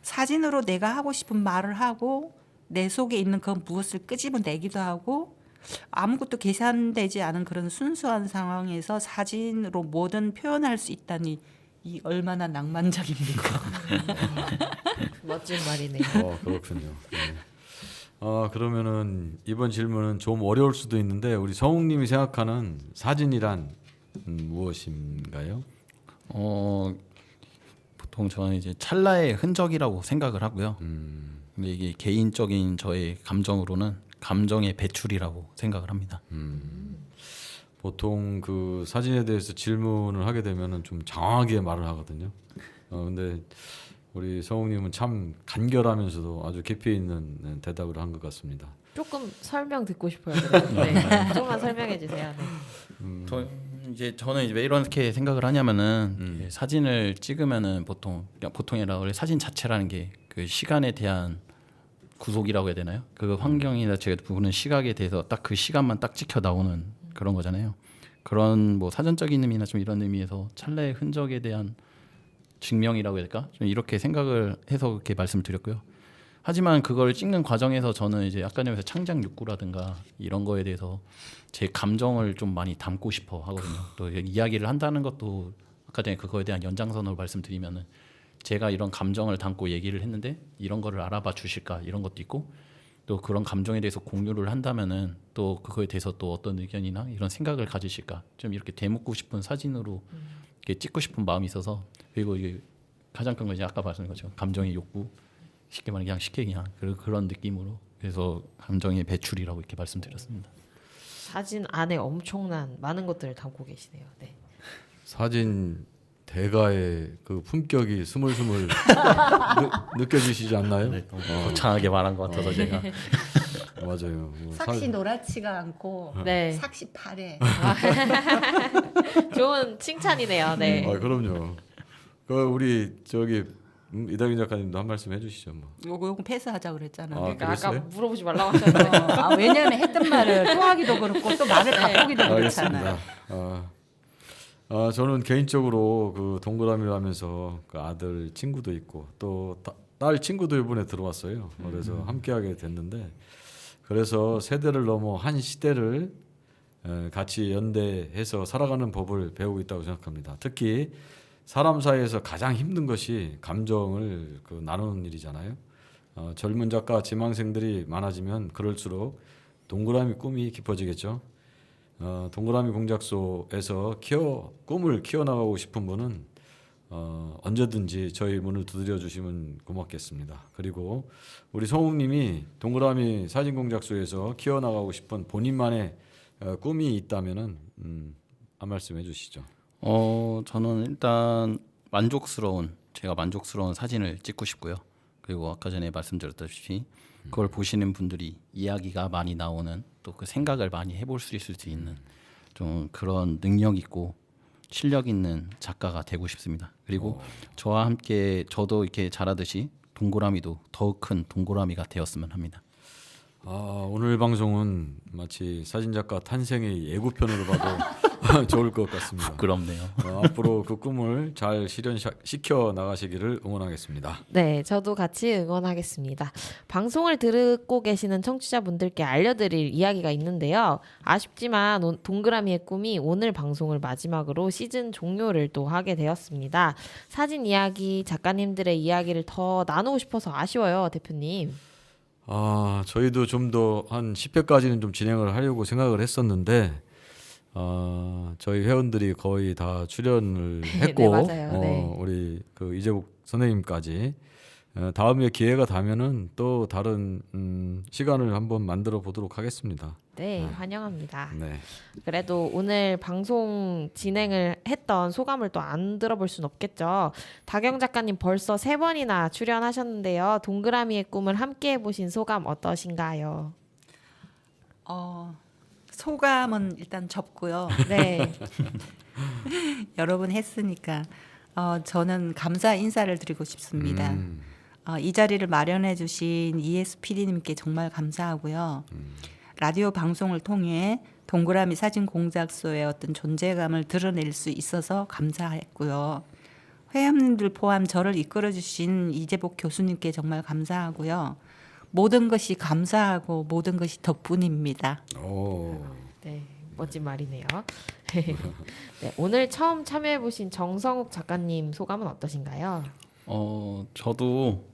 사진으로 내가 하고 싶은 말을 하고 내 속에 있는 그 무엇을 끄집어내기도 하고 아무것도 계산되지 않은 그런 순수한 상황에서 사진으로 뭐든 표현할 수 있다니 이 얼마나 낭만적입니까? 멋진 말이네요. 그렇군요. 그러면은 이번 질문은 좀 어려울 수도 있는데 우리 성욱님이 생각하는 사진이란 무엇인가요? 보통 저는 이제 찰나의 흔적이라고 생각을 하고요. 근데 이게 개인적인 저의 감정으로는 감정의 배출이라고 생각을 합니다. 보통 그 사진에 대해서 질문을 하게 되면은 좀 장황하게 말을 하거든요. 근데 우리 성우님은 참 간결하면서도 아주 깊이 있는 대답을 한 것 같습니다. 조금 설명 듣고 싶어요. 네. 조금만 설명해 주세요. 네. 이제 저는 이제 왜 이렇게 생각을 하냐면은 사진을 찍으면은 보통이라 원래 사진 자체라는 게 그 시간에 대한 구속이라고 해야 되나요? 그 환경이나 제가 보는 시각에 대해서 딱 그 시간만 딱 찍혀 나오는 그런 거잖아요. 그런 뭐 사전적인 의미나 좀 이런 의미에서 찰나의 흔적에 대한 증명이라고 해야 될까? 좀 이렇게 생각을 해서 그렇게 말씀드렸고요. 하지만 그걸 찍는 과정에서 저는 이제 아까 전에 창작 욕구라든가 이런 거에 대해서 제 감정을 좀 많이 담고 싶어 하거든요. 또 이야기를 한다는 것도 아까 전에 그거에 대한 연장선으로 말씀드리면은 제가 이런 감정을 담고 얘기를 했는데 이런 거를 알아봐 주실까 이런 것도 있고 또 그런 감정에 대해서 공유를 한다면은 또 그거에 대해서 또 어떤 의견이나 이런 생각을 가지실까 좀 이렇게 되묻고 싶은 사진으로 이렇게 찍고 싶은 마음이 있어서 그리고 이게 가장 큰 건 이제 아까 말씀드린 것처럼 감정의 욕구 쉽게 말하면 그냥 쉽게 그냥 그런 느낌으로 그래서 감정의 배출이라고 이렇게 말씀드렸습니다. 사진 안에 엄청난 많은 것들을 담고 계시네요. 네. 사진 대가의 그 품격이 스물스물 느껴지시지 않나요? 네, 너무 거창하게 말한 것 같아서 제가 맞아요. 뭐 삭시 노랗지가 않고 네. 삭시 파래. 좋은 칭찬이네요. 네. 그럼요. 그 우리 저기 이다경 작가님도 한 말씀 해주시죠. 뭐. 요거 패스하자 그랬잖아. 아, 그러니까 아까 그랬어요? 물어보지 말라고 하셨는데. 왜냐하면 했던 말을 또 하기도 그렇고 또 말을 바꾸기도 그렇잖아요. 알겠습니다. 저는 개인적으로 그 동그라미를 하면서 그 아들 친구도 있고 또 딸 친구도 이번에 들어왔어요. 그래서 함께하게 됐는데 그래서 세대를 넘어 한 시대를 같이 연대해서 살아가는 법을 배우고 있다고 생각합니다. 특히 사람 사이에서 가장 힘든 것이 감정을 그 나누는 일이잖아요. 젊은 작가 지망생들이 많아지면 그럴수록 동그라미 꿈이 깊어지겠죠. 동그라미 공작소에서 꿈을 키워나가고 싶은 분은 언제든지 저희 문을 두드려 주시면 고맙겠습니다. 그리고 우리 성욱님이 동그라미 사진공작소에서 키워나가고 싶은 본인만의 꿈이 있다면은 한 말씀 해주시죠. 저는 일단 제가 만족스러운 사진을 찍고 싶고요. 그리고 아까 전에 말씀드렸다시피 그걸 보시는 분들이 이야기가 많이 나오는 또 그 생각을 많이 해볼 수 있을 수 있는 좀 그런 능력 있고 실력 있는 작가가 되고 싶습니다. 그리고 저와 함께 저도 이렇게 잘하듯이 동그라미도 더욱 큰 동그라미가 되었으면 합니다. 오늘 방송은 마치 사진작가 탄생의 예고편으로 봐도 좋을 것 같습니다. 부끄럽네요. 앞으로 그 꿈을 잘 실현시켜 나가시기를 응원하겠습니다. 네, 저도 같이 응원하겠습니다. 방송을 듣고 계시는 청취자분들께 알려드릴 이야기가 있는데요. 아쉽지만 동그라미의 꿈이 오늘 방송을 마지막으로 시즌 종료를 또 하게 되었습니다. 사진 이야기, 작가님들의 이야기를 더 나누고 싶어서 아쉬워요, 대표님. 저희도 좀 더 한 10회까지는 좀 진행을 하려고 생각을 했었는데 저희 회원들이 거의 다 출연을 했고 네, 맞아요. 네. 우리 그 이재복 선생님까지 다음에 기회가 되면은 또 다른 시간을 한번 만들어 보도록 하겠습니다. 네, 환영합니다. 네. 그래도 오늘 방송 진행을 했던 소감을 또 안 들어볼 순 없겠죠. 다경 작가님 벌써 3번이나 출연하셨는데요. 동그라미의 꿈을 함께 해보신 소감 어떠신가요? 소감은 일단 접고요. 네, 여러 번 했으니까 저는 감사 인사를 드리고 싶습니다. 이 자리를 마련해 주신 ES PD님께 정말 감사하고요. 라디오 방송을 통해 동그라미 사진 공작소의 어떤 존재감을 드러낼 수 있어서 감사했고요. 회원님들 포함 저를 이끌어 주신 이재복 교수님께 정말 감사하고요. 모든 것이 감사하고 모든 것이 덕분입니다. 네, 멋진 말이네요. 네, 오늘 처음 참여해보신 정성욱 작가님 소감은 어떠신가요? 저도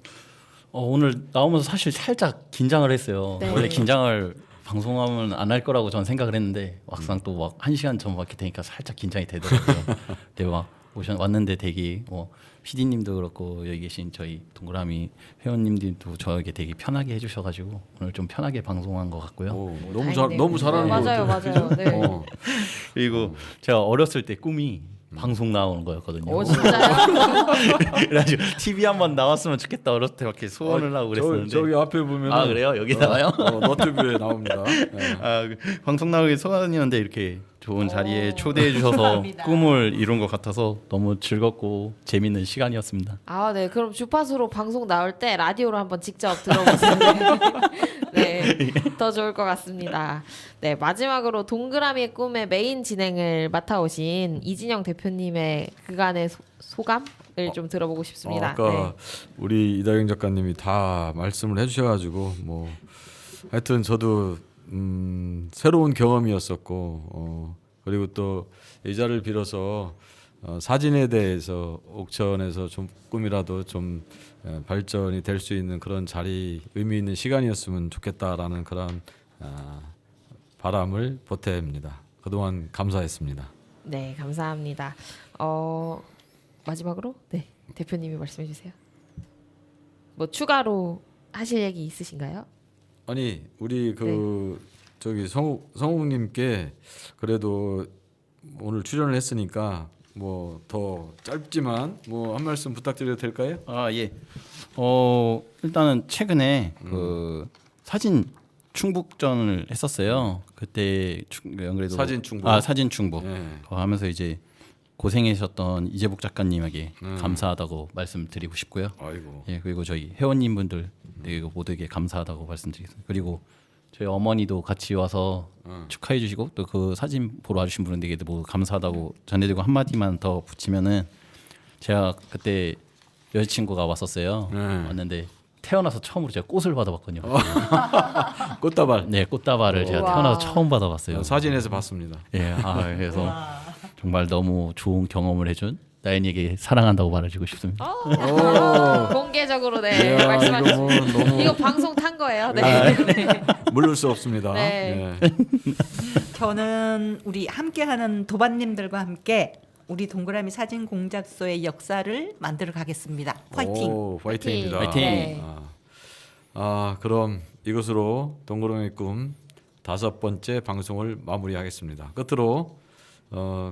오늘 나오면서 사실 살짝 긴장을 했어요. 네. 원래 긴장을 방송하면 안 할 거라고 저는 생각을 했는데 막상 또 막 1시간 전 이렇게 되니까 살짝 긴장이 되더라고요. 근데 막 왔는데 되게 PD님도 그렇고 여기 계신 저희 동그라미 회원님들도 저에게 되게 편하게 해주셔가지고 오늘 좀 편하게 방송한 것 같고요. 다행이네요. 너무 잘하는 거 맞아요, 같아요. 맞아요. 네. 그리고 제가 어렸을 때 꿈이 방송 나오는 거였거든요. 오 진짜요? 그래가지고 TV 한번 나왔으면 좋겠다 어렸을 때 이렇게 소원을 하고 그랬었는데. 저기 앞에 보면 아 그래요? 여기 나와요? 너튜브에 나옵니다. 네. 방송 나오기 소원이었는데 이렇게 좋은 자리에 초대해 주셔서 감사합니다. 꿈을 이룬 것 같아서 너무 즐겁고 재밌는 시간이었습니다. 아, 네. 그럼 주파수로 방송 나올 때 라디오로 한번 직접 들어보시면 네, 더 좋을 것 같습니다. 네, 마지막으로 동그라미의 꿈의 메인 진행을 맡아오신 이진영 대표님의 그간의 소감을 좀 들어보고 싶습니다. 아까 우리 이다경 작가님이 다 말씀을 해주셔가지고 뭐 하여튼 저도 새로운 경험이었었고 그리고 또 이 자리를 빌어서 사진에 대해서 옥천에서 조금이라도 좀 발전이 될 수 있는 그런 자리 의미 있는 시간이었으면 좋겠다라는 그런 바람을 보탭니다. 그동안 감사했습니다. 네, 감사합니다. 마지막으로 네 대표님이 말씀해 주세요. 뭐 추가로 하실 얘기 있으신가요? 아니 우리 저기 성욱님께 그래도 오늘 출연을 했으니까 뭐 더 짧지만 뭐 한 말씀 부탁드려도 될까요? 아 예. 일단은 최근에 그 사진 충북전을 했었어요. 그때 안 그래도 사진 충북. 사진 충북. 네. 그거 하면서 이제 고생하셨던 이재복 작가님에게 감사하다고 말씀드리고 싶고요. 아이고. 예, 그리고 저희 회원님분들 그리고 모두에게 감사하다고 말씀드리겠습니다. 그리고 저희 어머니도 같이 와서 축하해 주시고 또 그 사진 보러 와주신 분들에게도 모두 감사하다고 전해드리고 한마디만 더 붙이면은 제가 그때 여자친구가 왔었어요. 왔는데 태어나서 처음으로 제가 꽃을 받아봤거든요. 꽃다발. 네, 꽃다발을 제가 우와. 태어나서 처음 받아봤어요. 사진에서 봤습니다. 예, 그래서 정말 너무 좋은 경험을 해준 나연이에게 사랑한다고 말해주고 싶습니다. 공개적으로 이야, 말씀하시죠. 이거 뭐 너무 이거 방송 탄 거예요. 네. 물을 수 없습니다. 네. 예. 저는 우리 함께하는 도반님들과 함께 우리 동그라미 사진 공작소의 역사를 만들어 가겠습니다. 화이팅! 오, 화이팅입니다. 화이팅! 네. 그럼 이것으로 동그라미 꿈 5번째 방송을 마무리하겠습니다. 끝으로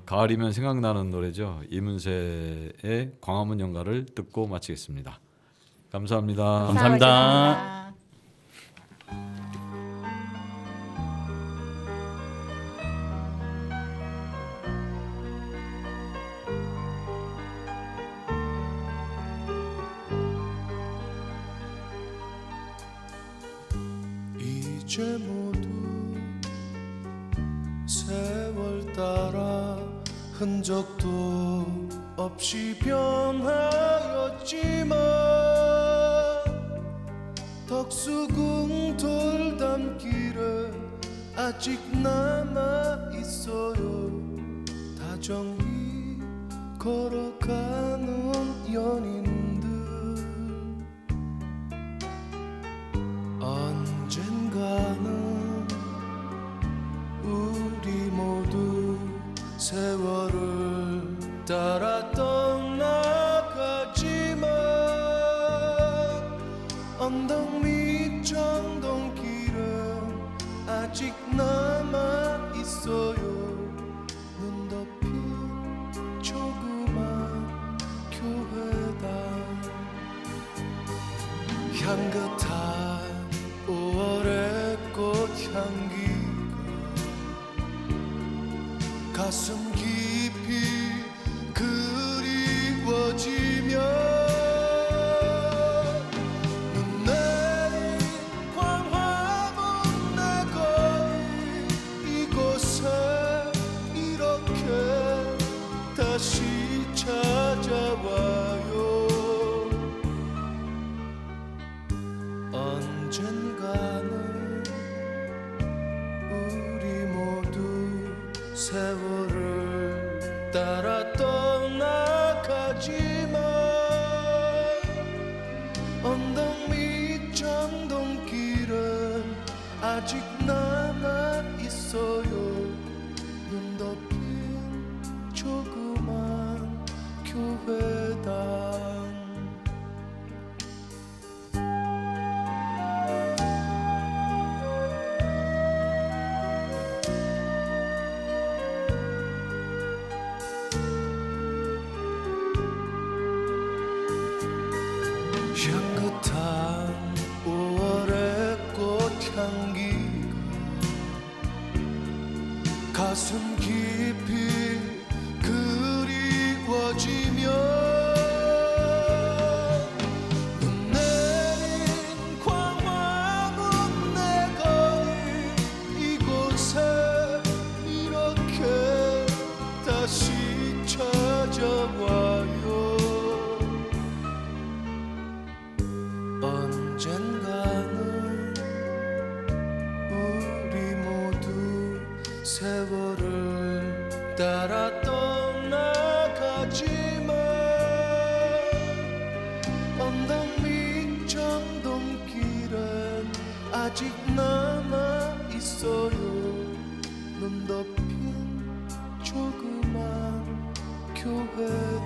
가을이면 생각나는 노래죠. 이문세의 광화문 연가를 듣고 마치겠습니다. 감사합니다. 감사합니다. 이제 모두 세월 따라 흔적도 없이 변하였지만 덕수궁 돌담길에 아직 남아 있어요. 다정히 걸어가는 연인들 언젠가는 우리 모두 세월을 따라 떠나가지만 언덕 밑 정동길은 아직 남아 있어요. 눈 덮인 조그만 교회당 향긋한 5월의 꽃향기가 가슴 깊이 그리워지며 눈 내린 광화문 내 거리 이곳에 이렇게 다시 찾아와요. 언젠가는 우리 모두 세월을 따라 떠나가지만 언덕 밑 정동길은 아직 남아 있어요. 눈 덮인 조그만 교회당 향긋한 5월의 꽃향기가 가슴 깊이 그리워지며 눈 내린 광화문 내 거리 이곳에 이렇게 다시 찾아와요. 언젠가는 우리 모두 세월을 따라 떠나가지만 언덕 밑 정동길엔 아직 남아 있어요. 눈 덮인 조그만 교회